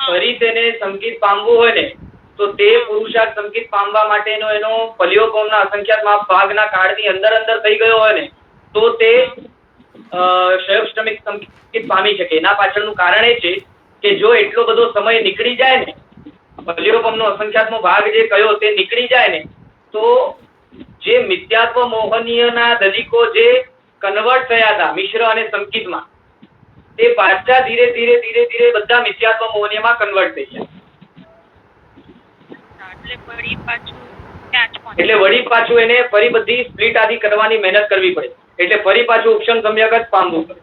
ફરી તેને સંકેત પામવું હોય ને તો તે પુરુષાર્થ સંકેત પામવા માટેનો એનો પલ્યોપમના અસંખ્યાત ભાગના કાળની અંદર થઈ ગયો હોય ને તો તે સંયોગક્ષમિત સંકેત પામી શકે. એના પાછળનું કારણ એ છે કે જો એટલો બધો સમય નીકળી જાય ને, પલ્યોપમનો અસંખ્યાતનો ભાગ જે કયો તે નીકળી જાય ને તો જે મિથ્યાત્વ મોહનીયના દલિકો જે કન્વર્ટ થયા હતા મિશ્ર અને સંકેતમાં તે પાછા ધીરે ધીરે બધા મિથ્યાત્વ મોહનીયમાં કન્વર્ટ થઈ જાય. એટલે વળી પાછું એને ફરી બધી સ્પ્લિટ આદિ કરવાની મહેનત કરવી પડે. એટલે ફરી પાછું ઉપશમ સમ્યક જ પામવું પડે.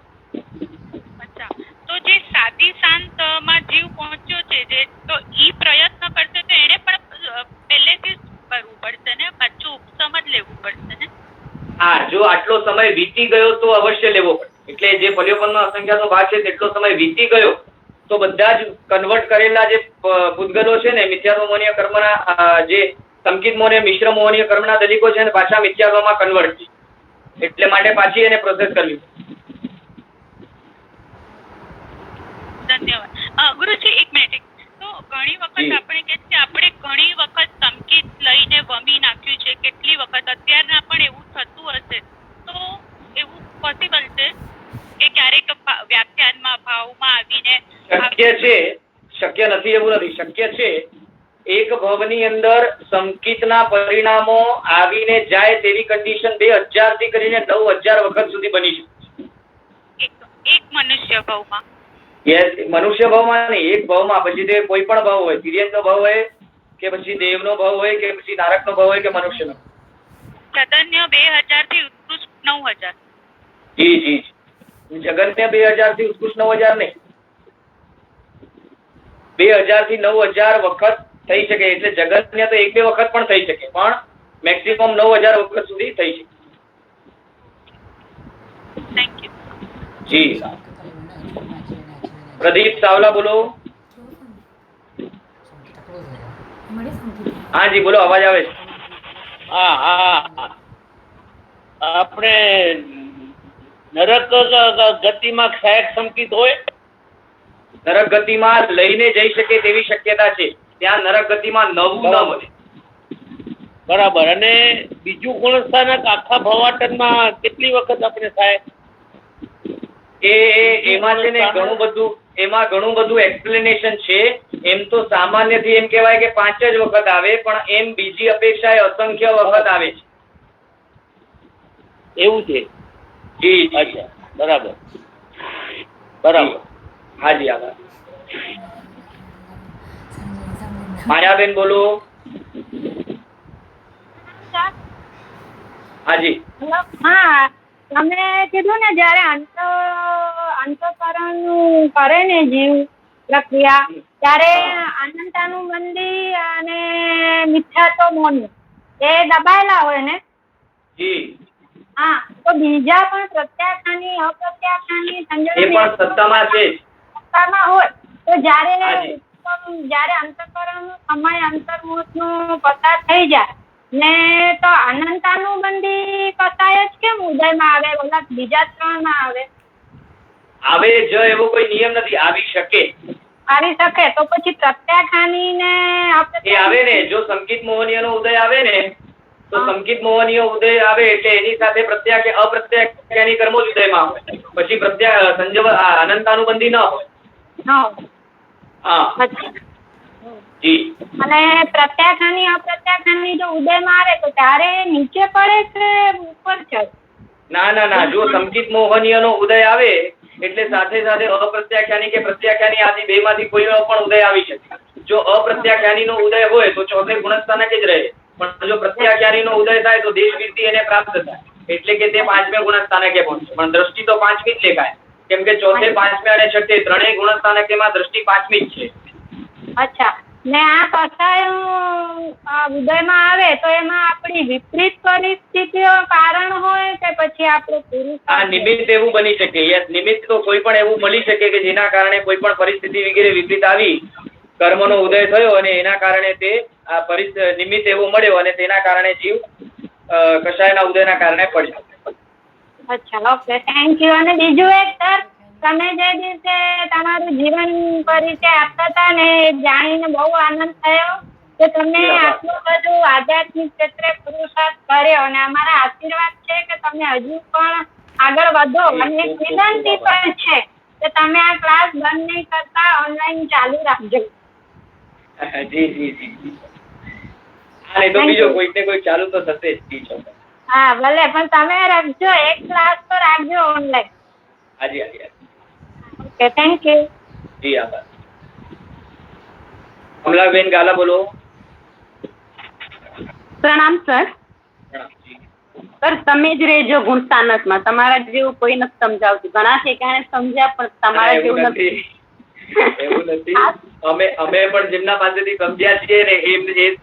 અચ્છા. તો જે સાદી શાંત માં જીવ પહોંચ્યો છે જે તો ઈ પ્રયત્ન કરશે તો એને પણ પહેલેથી જ કરવું પડશે ને, પાછું ઉપશમ જ લેવું પડશે ને?
હા, જો આટલો સમય વીતી ગયો તો અવશ્ય લેવો પડે. એટલે જે પલ્યોપમનો અસંખ્યાતનો ભાગ છે તેટલો સમય વીતી ગયો તો બધા જ કન્વર્ટ કરેલા જે પૂતગલો છે ને મિથ્યાત્વ મોહનીય કર્મના જે સંકેત મોહનીય મિશ્ર મોહનીય કર્મના દલિકો છે ને પાછા મિથ્યાત્વમાં કન્વર્ટ થઈ. એટલે માટે પાછી એને પ્રોસેસ કરવી.
ધન્યવાદ. ગુરુજી એક મિનિટ. તો ઘણી વખત આપણે કે છે આપણે ઘણી વખત સંકેત લઈને વમી નાખ્યું છે, કેટલી વખત અત્યારના પણ એવું થતું હશે તો એવું પોસિબલ છે કે ક્યારેક વ્યાખ્યાનમાં ભાવમાં આવીને
શક્ય છે, શક્ય નથી એવું નથી, શક્ય છે. એક ભવની અંદર સંકેતના પરિણામો આવીને જાય તેવી કન્ડિશન 2000 થી કરીને 9000 વખત સુધી બની શકે.
એક મનુષ્ય ભાવમાં
મનુષ્ય ભાવમાં નહીં, એક ભાવમાં. પછી તે કોઈ પણ ભાવ હોય, તિર્યકનો ભાવ હોય કે પછી દેવનો ભાવ હોય કે પછી નારકનો ભાવ હોય કે મનુષ્યનો.
ચૈતન્ય 2000 થી ઉત્કૃષ્ટ 9000.
જી. જગન્ય 2000 થી ઉત્કૃષ્ટ 9000 નહીં, 2000 થી 9000 વખત થઈ શકે. એટલે જગન્ય તો 1-2 વખત પણ થઈ શકે પણ મેક્સિમમ 9000 વખત સુધી થઈ શકે.
Thank you.
જી. પ્રદીપ સાવલા બોલો. હા જી બોલો, અવાજ આવે છે.
હા હા આપણે નરક ગતિમાં સહાયક સંકેત હોય.
નરક ગતિમાં લઈને જઈ શકે તેવી શક્યતા છે. ત્યાં નરક ગતિમાં નવું ન બને.
બરાબર. અને બીજું ગુણસ્થાનક આખા ભવાટનમાં કેટલી વખત આપણે થાય?
એમાં છે ને એમાં ઘણું બધું એક્સપ્લેનેશન છે. એમ તો સામાન્યથી એમ કહેવાય કે 5 જ વખત આવે, પણ એમ બીજી અપેક્ષાએ અસંખ્ય વખત આવે છે.
એવું છે?
જી
અચ્છા, બરાબર બરાબર.
હાજી આભાર. માયાબેન બોલો. હાજી.
હા, તમે કીધું ને જયારે અંતઃકરણ કરે ને જીવ પ્રક્રિયા, ત્યારે અનંતાનુબંધી અને મિથ્યાત્વ મૌન એ દબાયેલા હોય ને?
જી.
હા, તો બીજા પણ પ્રત્યાખ્યાની અપ્રત્યાખ્યાની
એ પણ સત્તામાં છે.
સત્તામાં હોય તો જયારે અંતઃકરણ સમય અંતર્મુખનું પસાર થઈ જાય ને તો અનંતાનુબંધી કસાય જ કેમ ઉદયમાં આવે, મતલબ બીજા 3 માં આવે
જો એવો કોઈ નિયમ નથી. આવી શકે
તો પછી પ્રત્યાખ્યાની ને
એ આવે ને. જો સંકિત મોહનીયનો ઉદય આવે ને તો સંકિત મોહનીય ઉદય આવે એટલે એની સાથે અપ્રત્યાખ્યાની કર્મો જ ઉદયમાં આવે. પછી અનંતાનુબંધી ન હોય. હા જી.
અને પ્રત્યાખ્યાની અપ્રત્યાખ્યાની જો ઉદયમાં આવે તો ત્યારે નીચે પડે કે ઉપર ચડે?
ના. જો સંકિત મોહનીયનો ઉદય આવે એટલે સાથે સાથે અપ્રત્યાખ્યાની કે પ્રત્યાખ્યાની આદિ 2 માંથી કોઈનો પણ ઉદય આવી શકે. જો અપ્રત્યાખ્યાનીનો ઉદય હોય તો ચોથે ગુણસ્થાનક જ રહે, પણ જો પ્રત્યાખ્યાનીનો ઉદય થાય તો દેશવૃત્તિ એને પ્રાપ્ત થાય, એટલે કે તે 5મે ગુણસ્થાનકે પહોંચે. પણ દ્રષ્ટિ તો 5મી જ લેખાય, કેમ કે ચોથે 5મે અને છઠ્ઠે ત્રણેય ગુણસ્થાનકેમાં દ્રષ્ટિ 5મી જ છે.
અચ્છા. ને આ કસાય ઉદયમાં આવે તો એમાં આપણી વિપરીત પરિસ્થિતિઓ કારણ હોય કે પછી આપણે પુરુષ
નિમિત્ત એવું બની શકે. યસ, નિમિત્ત તો કોઈ પણ એવું મળી શકે કે જેના કારણે કોઈ પણ પરિસ્થિતિ વગેરે વિપરીત આવી, કર્મનો ઉદય થયો અને એના કારણે તે નિમિત્ત એવો મળ્યો અને તેના કારણે જીવ કસાયના ઉદયના કારણે પડ્યો.
અચ્છા, ઓકે, થેન્ક યુ. અને બીજું એક સર, તમે જે દિવસે તમારું જીવન પરિચય આપતા હતા ને જાણીને બહુ આનંદ થયો કે તમે આટલું બધું આધ્યાત્મિક ક્ષેત્રે પુરુષાર્થ કર્યો, અને અમારા આશીર્વાદ છે કે તમે હજુ પણ આગળ વધો. અને વિનંતી પણ છે કે તમે આ ક્લાસ બંધ નહીં કરતા, ઓનલાઈન ચાલુ રાખજો.
જી. તો બીજો કોઈ ને કોઈ ચાલુ તો થશે જ.
હા, ભલે, પણ તમે રાખજો, એક ક્લાસ તો રાખજો ઓનલાઈન.
હાજી.
Okay, thank you.
જી આભાર. કમલાબેન ગાલા બોલો.
પ્રણામ સર. સર, તમે જ રહેજો ગુણસ્થાનકમાં. તમારા જેવું કોઈ નથી સમજાવતું. ઘણા ઠેકાણે સમજ્યા પણ તમારા જેવું નથી.
એવું નથી. અમે પણ જેમના પાસેથી સમજ્યા છીએ ને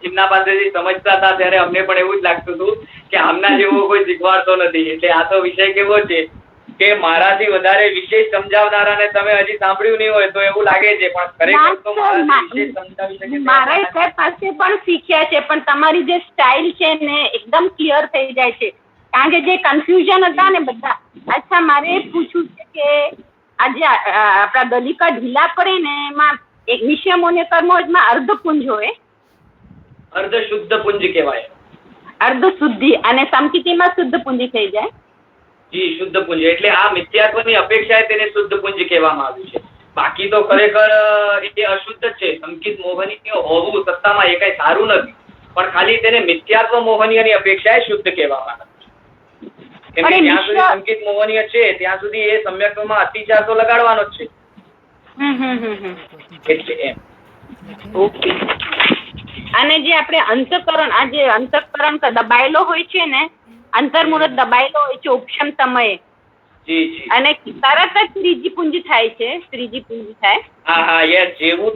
જેમના પાસેથી સમજતા હતા ત્યારે અમને પણ એવું જ લાગતું હતું કે આમના જેવો કોઈ શીખવાડતો નથી. એટલે આ તો વિષય કેવો છે કે મારાથી વધારે વિશેષ સમજાવનારાને તમે હજી સાંભળ્યું નહીં હોય તો એવું લાગે છે, પણ ખરેખર તો મારાથી વિશેષ સમજાવી શકે.
મારા સર પાસે પણ શીખ્યા છે, પણ તમારી જે સ્ટાઇલ છે ને એકદમ ક્લિયર થઈ જાય છે. કારણ કે જે કન્ફ્યુઝન હતા ને બધા. અચ્છા, મારે એ પૂછવું છે કે આજે આપણા દલિકા ઢીલા પડે ને એમાં એક નિશ્ચયમોને કર્મોમાં અર્ધપુંજ હોય,
અર્ધ શુદ્ધ પુંજ કહેવાય.
અર્ધ શુદ્ધિ અને સમકિતિમાં શુદ્ધ પુંજ થઈ જાય.
જી, શુદ્ધ પુંજ એટલે આ મિથ્યાત્વની અપેક્ષાએ તેને શુદ્ધ પુંજ કહેવામાં આવ્યું છે. બાકી તો ખરેખર એ અશુદ્ધ જ છે. સંકિત મોહનીય હોવું સત્તામાં એ કઈ સારું નથી, પણ ખાલી તેને મિથ્યાત્વ મોહનીયની અપેક્ષાએ શુદ્ધ કહેવામાં આવ્યું છે. કેમ કે જ્યાં સુધી સંકિત મોહનીય છે ત્યાં સુધી એ સમ્યક્ત્વમાં અતિચાર તો લગાડવાનો જ છે. એટલે એમ.
ઓકે. અને જે આપણે અંતઃકરણ, આ જે અંતઃકરણ દબાયેલો હોય છે ને, અંતર્મુહૂર્ત દબાયેલો હોય છે ઉપશમ સમયે, અને તરત જ ત્રીજી પુંજ થાય છે.
હા, યસ. જેવું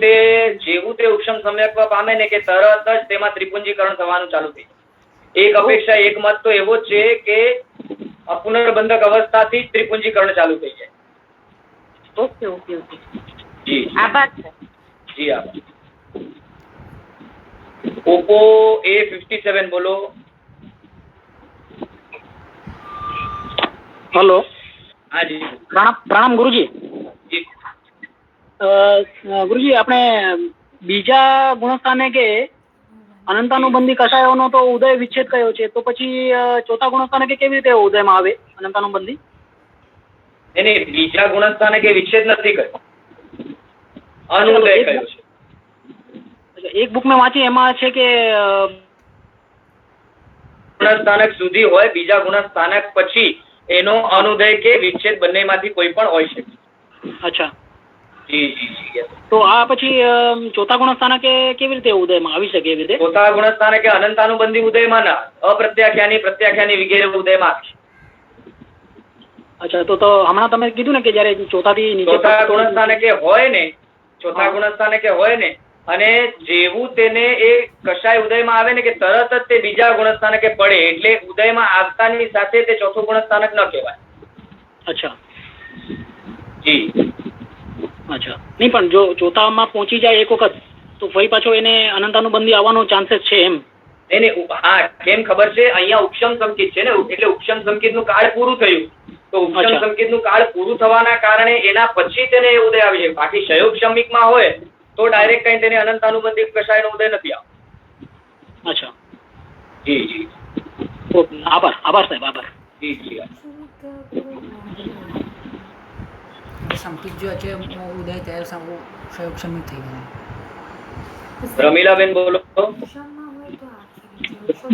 તે ઉપશમ સમ્યક્ત્વ પામે ને કે તરત જ તેમાં ત્રિપુંજીકરણ થવાનું ચાલુ થઈ જાય. એક અપેક્ષા, એક મત તો એવો જ છે કે પુનર્બંધક અવસ્થાથી જ ત્રિપુંજીકરણ ચાલુ થઈ જાય.
ઓકે.
જી
આભાર.
જી આભાર. ઓપ્પો A57 બોલો.
હલો,
હા જી
પ્રણામ ગુરુજી.
જી
ગુરુજી, આપણે બીજા ગુણસ્થાને કે અનંતાનુબંધી કષાયોનો તો ઉદય વિચ્છેદ કયો છે, તો પછી ચોથા ગુણસ્થાને કે કેવી રીતે ઉદયમાં આવે અનંતાનુબંધી?
એને બીજા ગુણસ્થાને કે વિચ્છેદ નથી કર્યો, અનુદય કયો છે.
એક બુક મેં વાંચી એમાં છે કે
ગુણસ્થાનક સુધી હોય, બીજા ગુણસ્થાનક પછી એનો અનુદય કે વિચ્છેદ બંનેમાંથી કોઈ પણ હોઈ શકે.
અચ્છા,
જી જી જી.
તો આ પછી ચોથા ગુણસ્થાનક કેવી રીતે ઉદયમાં આવી શકે? એવી રીતે
ચોથા ગુણસ્થાનક કે અનંતાનુબંધી ઉદયમાં ના, અપ્રત્યાખ્યાની પ્રત્યાખ્યાની વગેરે ઉદયમાં આવે છે.
અચ્છા, તો હમણાં તમે કીધું ને કે જયારે ચોથાથી નીચે
ચોથા ગુણસ્થાનકે હોય ને, ચોથા ગુણસ્થાનકે હોય ને, અને જેવું તેને એ કશાય ઉદયમાં આવે ને કે તરત જ તે બીજા ગુણસ્થાનકે પડે, એટલે ઉદયમાં આવતાની સાથે તે ચોથું ગુણસ્થાનક ન કહેવાય.
અચ્છા
જી.
અચ્છા, નહીં પણ જો ચોથામાં પહોંચી જાય એક વખત તો ફરી પાછો એને અનંતાનુબંધી આવવાનો ચાન્સીસ છે એમ?
નહીં, હા, કેમ ખબર છે, અહીંયા ઉપશમ સંકેત છે ને, એટલે ઉપશમ સંકેત નું કાળ પૂરું થયું, તો ઉપશમ સંકેત નું કાળ પૂરું થવાના કારણે એના પછી તેને ઉદય આવી જાય. બાકી શયોક્ષમિક માં હોય તો ડાયરેક્ટ કઈ તેને અનંતાનુબંધી કશાયનો ઉદય નથી આવતો.
અચ્છા,
જી જી.
ઓકે, આભાર સાહેબ, આભાર.
જી જી.
સંકેત જો છે ઉદય ત્યારે શયોક્ષમિક થઈ ગયો.
રમીલાબેન બોલો.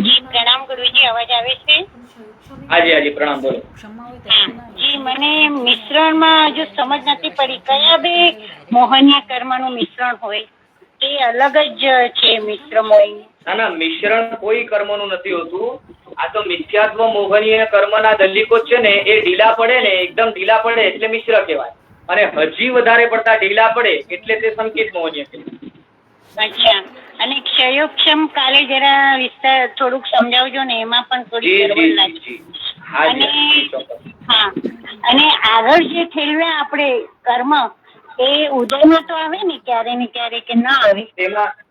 જી પ્રણામ ગુરુજી, અવાજ આવે છે?
હાજી હાજી, પ્રણામ, બોલો.
જી, મને મિશ્રણમાં જો સમજ નથી પડી, કયા બે મોહનીય કર્મનું મિશ્રણ હોય? એ અલગ જ છે મિશ્ર મોહિની.
ના, મિશ્રણ કોઈ કર્મનું નથી હોતું. આ તો મિથ્યાત્વ મોહનીય કર્મના દલિકો છે ને, એ ઢીલા પડે ને, એકદમ ઢીલા પડે એટલે મિશ્ર કહેવાય, અને હજી વધારે પડતા ઢીલા પડે એટલે તે સંકેત મોહનીય કહેવાય.
અચ્છા, અને ક્ષયોક્ષમ કાલે જરા વિસ્તાર થોડુંક સમજાવજો ને, એમાં પણ થોડી ગરબડ લાગી. અને હા, અને આગળ જે ઠેલવ્યા આપણે કર્મ એ ઉદયમાં તો આવે ને ક્યારે ને ક્યારે, કે ના આવે?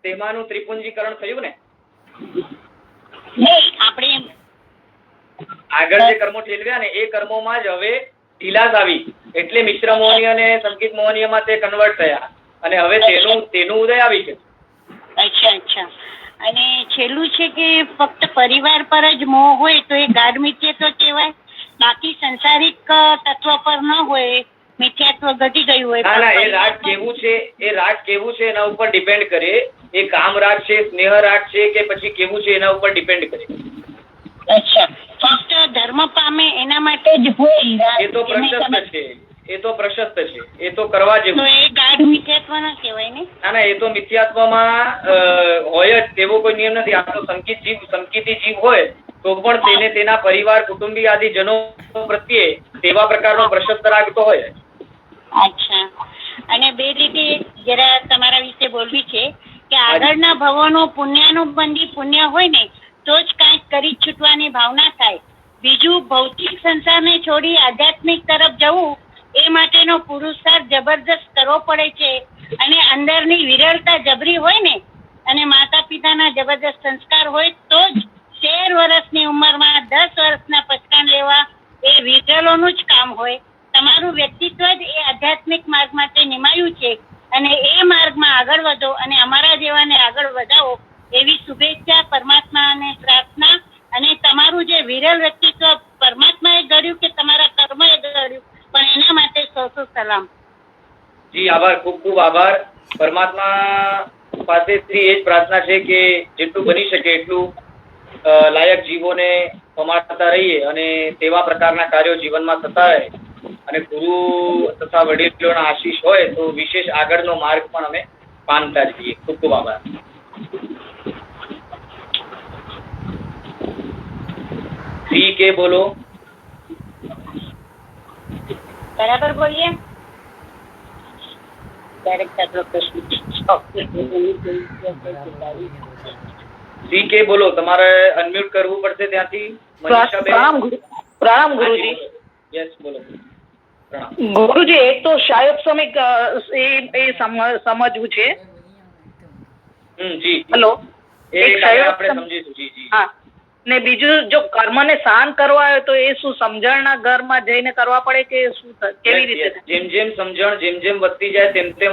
તેમાંનું ત્રિપુંજીકરણ થયું ને,
આપણે
આગળ જે કર્મો ઠેલવ્યા ને એ કર્મોમાં જ હવે ઢીલાસ આવી, એટલે મિશ્ર મોહનીય અને સંકેત મોહનીયમાં તે કન્વર્ટ થયા, અને હવે તેનું ઉદય આવી છે.
અચ્છા, અને છેલ્લું છે કે ફક્ત પરિવાર પર જ મોહ હોય તો એ ગાઢ મિથ્યાત્વ કહેવાય, બાકી સંસારિક તત્વ પર ન હોય, મિથ્યાત્વ ઘટી ગયું હોય?
ના, એ રાગ કેવું છે, એના ઉપર ડિપેન્ડ કરે. એ કામ રાગ છે, સ્નેહ રાગ છે, કે પછી કેવું છે એના ઉપર ડિપેન્ડ કરે.
અચ્છા, ફક્ત ધર્મ પામે એના માટે જ હોય?
એ તો પ્રશસ્ત છે, એ તો કરવા જેવું.
તો એ ગાઢ મિથ્યાત્વ ના કહેવાય ને?
ના, એ તો મિથ્યાત્વમાં હોય જ, તેવો કોઈ નિયમ નથી. આ તો સંકેતી જીવ હોય તો પણ તેને તેના પરિવાર, કુટુંબી આદિ જનો પ્રત્યે તેવા પ્રકારનો પ્રશસ્ત રાગ તો હોય.
અચ્છા, અને બે રીતે જરા તમારા વિશે બોલવી છે કે આગળના ભવોનો પુણ્યાનુબંધી પુણ્ય હોય ને તો જ કાંઈક કરી છૂટવાની ભાવના થાય. બીજું, ભૌતિક સંસારને છોડી આધ્યાત્મિક તરફ જવું એ માટેનો પુરુષાર્થ જબરદસ્ત કરવો પડે છે, અને અંદરની વિરળતા જબરી હોય ને, અને માતા પિતાના જબરદસ્ત સંસ્કાર હોય તો જ 13 વર્ષની ઉંમરમાં 10 વર્ષના પચકાન લેવા એ વિરલોનું જ કામ હોય. તમારું વ્યક્તિત્વ જ એ આધ્યાત્મિક માર્ગ માટે નિમાયું છે, અને એ માર્ગમાં આગળ વધો અને અમારા જેવાને આગળ વધાવો એવી શુભેચ્છા, પરમાત્માને પ્રાર્થના. અને તમારું જે વિરલ વ્યક્તિત્વ પરમાત્માએ ઘડ્યું કે તમારા કર્મએ ઘડ્યું, પણ એના માટે સો સલામ.
જી આભાર, ખૂબ ખૂબ આભાર. પરમાત્મા પાસેથી એ જ પ્રાર્થના છે કે જેટલું બની શકે એટલું લાયક જીવોને પમાડતા રહીએ, અને તેવા પ્રકારના કાર્યો જીવનમાં થતા રહે, અને ગુરુ તથા વડીલોના આશીષ હોય તો વિશેષ આગળનો માર્ગ પણ અમે પામતા જઈએ. ખૂબ ખૂબ આભાર. સી કે બોલો.
બરાબર બોલીએ?
સી કે બોલો, તમારે અનમ્યુટ કરવું પડશે ત્યાંથી.
પ્રણામ ગુરુજી.
યસ, બોલો.
ગુરુજી, એક તો શાયોપસમિક એ સમજવું છે.
જી.
હેલો,
આપણે સમજીશું. જી જી.
હા,
ને બીજું જો કર્મને શાંત કરવા હોય તો એ શું સમજણના ઘરમાં જઈને કરવા પડે કે શું કેવી રીતે?
જેમ જેમ સમજણ જેમ જેમ વધતી જાય તેમ તેમ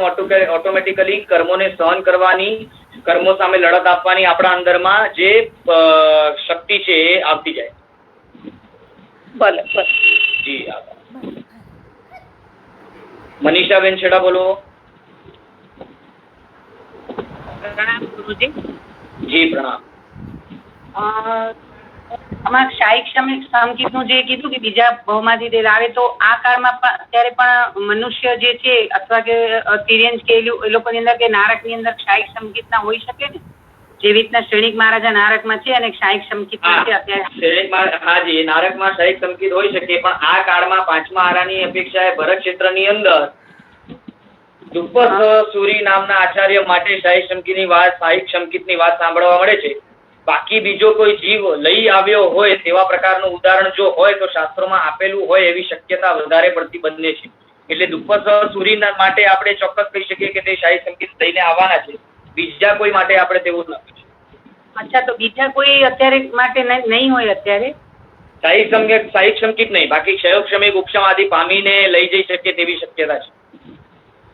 ઓટોમેટિકલી કર્મોને સહન કરવાની, કર્મો સામે લડત આપવાની આપણા અંદરમાં જે શક્તિ છે એ આવતી જાય.
ભલે ભલે.
જી આભાર. મનીષાબેન છેડા બોલો.
પ્રણામ ગુરુજી.
જી પ્રણામ.
આમાં શાહિક સંકેતનું જે કીધું કે બીજા ભાવમાંથી તે લાવે, તો આ કાળમાં અત્યારે પણ મનુષ્ય જે છે અથવા કે તિર્યંજ કે એ લોકોની અંદર કે નારકની અંદર શાહિક સંકેતના હોઈ શકે ને? જેવી રીતના શ્રેણિક મહારાજા નારકમાં છે અને શાહિક સંકેતમાં છે અત્યારે.
હાજી, નારકમાં શાહિક સંકેત હોઈ શકે, પણ આ કાળમાં પાંચમા આરાની અપેક્ષાએ ભરત ક્ષેત્રની અંદર દુપસુરી નામના આચાર્ય માટે શાહિક સંકેતની વાત સાંભળવા મળે છે. બાકી બીજો કોઈ જીવ લઈ આવ્યો હોય તેવા પ્રકારનું ઉદાહરણ જો હોય તો શાસ્ત્રોમાં આપેલું હોય એવી શક્યતા વધારે પડતી બને છે. એટલે દુપસુરી માટે આપણે ચોક્કસ કહી શકીએ કે તે શાહિક સંકેત લઈને આવવાના છે. બીજા કોઈ માટે આપણે તેવું નથી.
અચ્છા, તો બીજા કોઈ અત્યારે માટે નહીં હોય અત્યારે?
શાહિક સંકેત નહીં, બાકી ક્ષયોગ ક્ષમિક ઉપશમ આદિ પામીને લઈ જઈ શકે તેવી શક્યતા છે.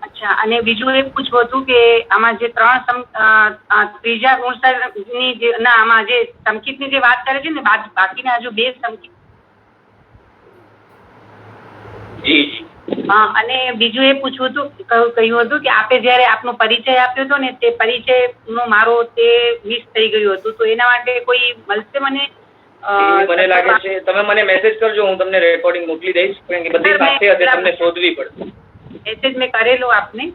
અચ્છા, અને બીજું એ પૂછવું હતું કે આમાં જે ત્રીજા ગુણની આમાં જે સંકેતની જે વાત કરે છે ને, બાકીના હજુ 2 સંકેત.
જી.
હા, અને બીજું એ પૂછવું હતું, કહ્યું હતું કે આપે જયારે આપનો પરિચય આપ્યો હતો ને, તે પરિચય નો મારો તે મિસ થઈ ગયું હતું, તો એના માટે કોઈ મળશે મને?
મને લાગે છે તમે મને મેસેજ કરજો, હું તમને રેકોર્ડિંગ મોકલી દઈશ, કારણ કે બધી સાથે હશે તમને શોધવી પડશે.
મેસેજ મેં કરેલો આપને,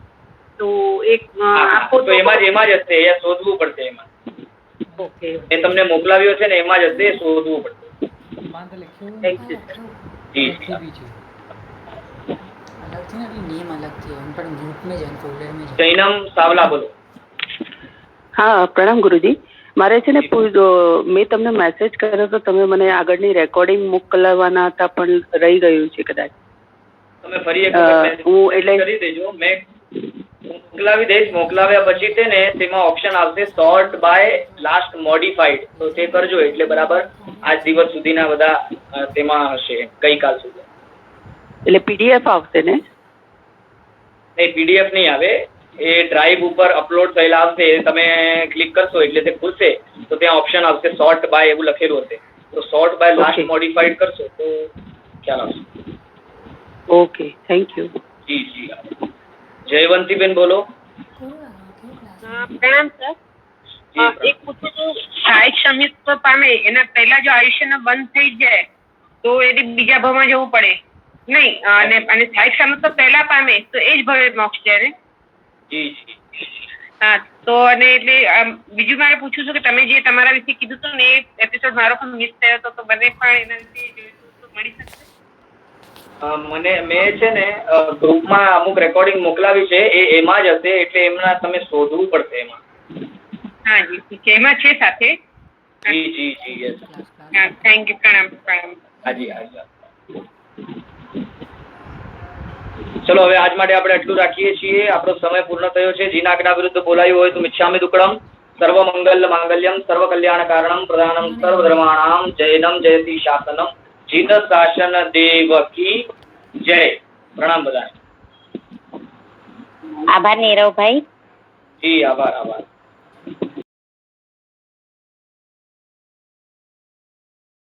તો એક
આપો તો એમાં જ હશે, એ શોધવું પડશે. એમાં
ઓકે,
એ તમને મોકલાવ્યો છે ને એમાં જ હશે, શોધવું પડશે. જૈનમ સાવલા બોલો.
હા, પ્રણામ ગુરુજી. મારે છે ને મેં તમને મેસેજ કર્યો તો તમે મને આગળની રેકોર્ડિંગ મોકલવાના હતા, પણ રહી ગયું છે કદાચ.
તમે ફરી એક વખત કરી દેજો, મેં મોકલાવી દઈશ. મોકલાવ્યા પછી તેમાં ઓપ્શન આવશે સોર્ટ બાય લાસ્ટ મોડિફાઈડ, તો તે કરજો એટલે બરાબર આજ દિવસ સુધીના બધા તેમાં હશે, ગઈકાલ સુધી.
એટલે પીડીએફ આવશે ને?
નહીં, પીડીએફ નહીં આવે, એ ડ્રાઈવ ઉપર અપલોડ થયેલા આવશે. તમે ક્લિક કરશો એટલે તે ખુલશે, તો ત્યાં ઓપ્શન આવશે સોર્ટ બાય એવું લખેલું હશે, તો સોર્ટ બાય લાસ્ટ મોડિફાઈડ કરશો તો ખ્યાલ આવશે.
Okay, thank you.
જી. જયવંતીબેન બોલો.
પ્રણામ સર. એક પૂછું છું, શાહિક સંયુક્ત પામે એના પહેલા જો આયુષ્યનો બંધ થઈ જાય તો એ બીજા ભાવમાં જવું પડે નહીં, અને શાહિક સંયુક્ત પહેલા પામે તો એ જ ભવે મોક્ષ છે ને?
જી.
હા, તો અને એટલે બીજું મારે પૂછવું છે કે તમે જે તમારા વિશે કીધું હતું ને, એ એપિસોડ મારો પણ મિસ થયો હતો, તો મને પણ એના વિશે જોઈતું તો મળી શકશે?
મેં છે ને ગ્રુપમાં અમુક રેકોર્ડિંગ મોકલાવી છે, એમાં જ હશે, એટલે એમના તમે શોધવું પડશે એમાં.
હા જી, ઠીક છે, એમાં છે સાથે.
જી યસ.
હા, થેન્ક યુ. પ્રણામ.
હાજી. ચલો, હવે આજ માટે આપણે એટલું રાખીએ છીએ. આપણો સમય પૂર્ણ થયો છે. જીના આજ્ઞા વિરુદ્ધ બોલાયું હોય તો મિચ્છામિ દુક્કડમ. સર્વ મંગલ માંગલ્યમ સર્વ કલ્યાણ કારણમ પ્રધાનમ સર્વ ધર્માણામ જૈનમ જયતિ શાસનમ. જીત શાસન દેવ કી જય. પ્રણામ બધાને.
આભાર નીરવભાઈ.
જી આભાર.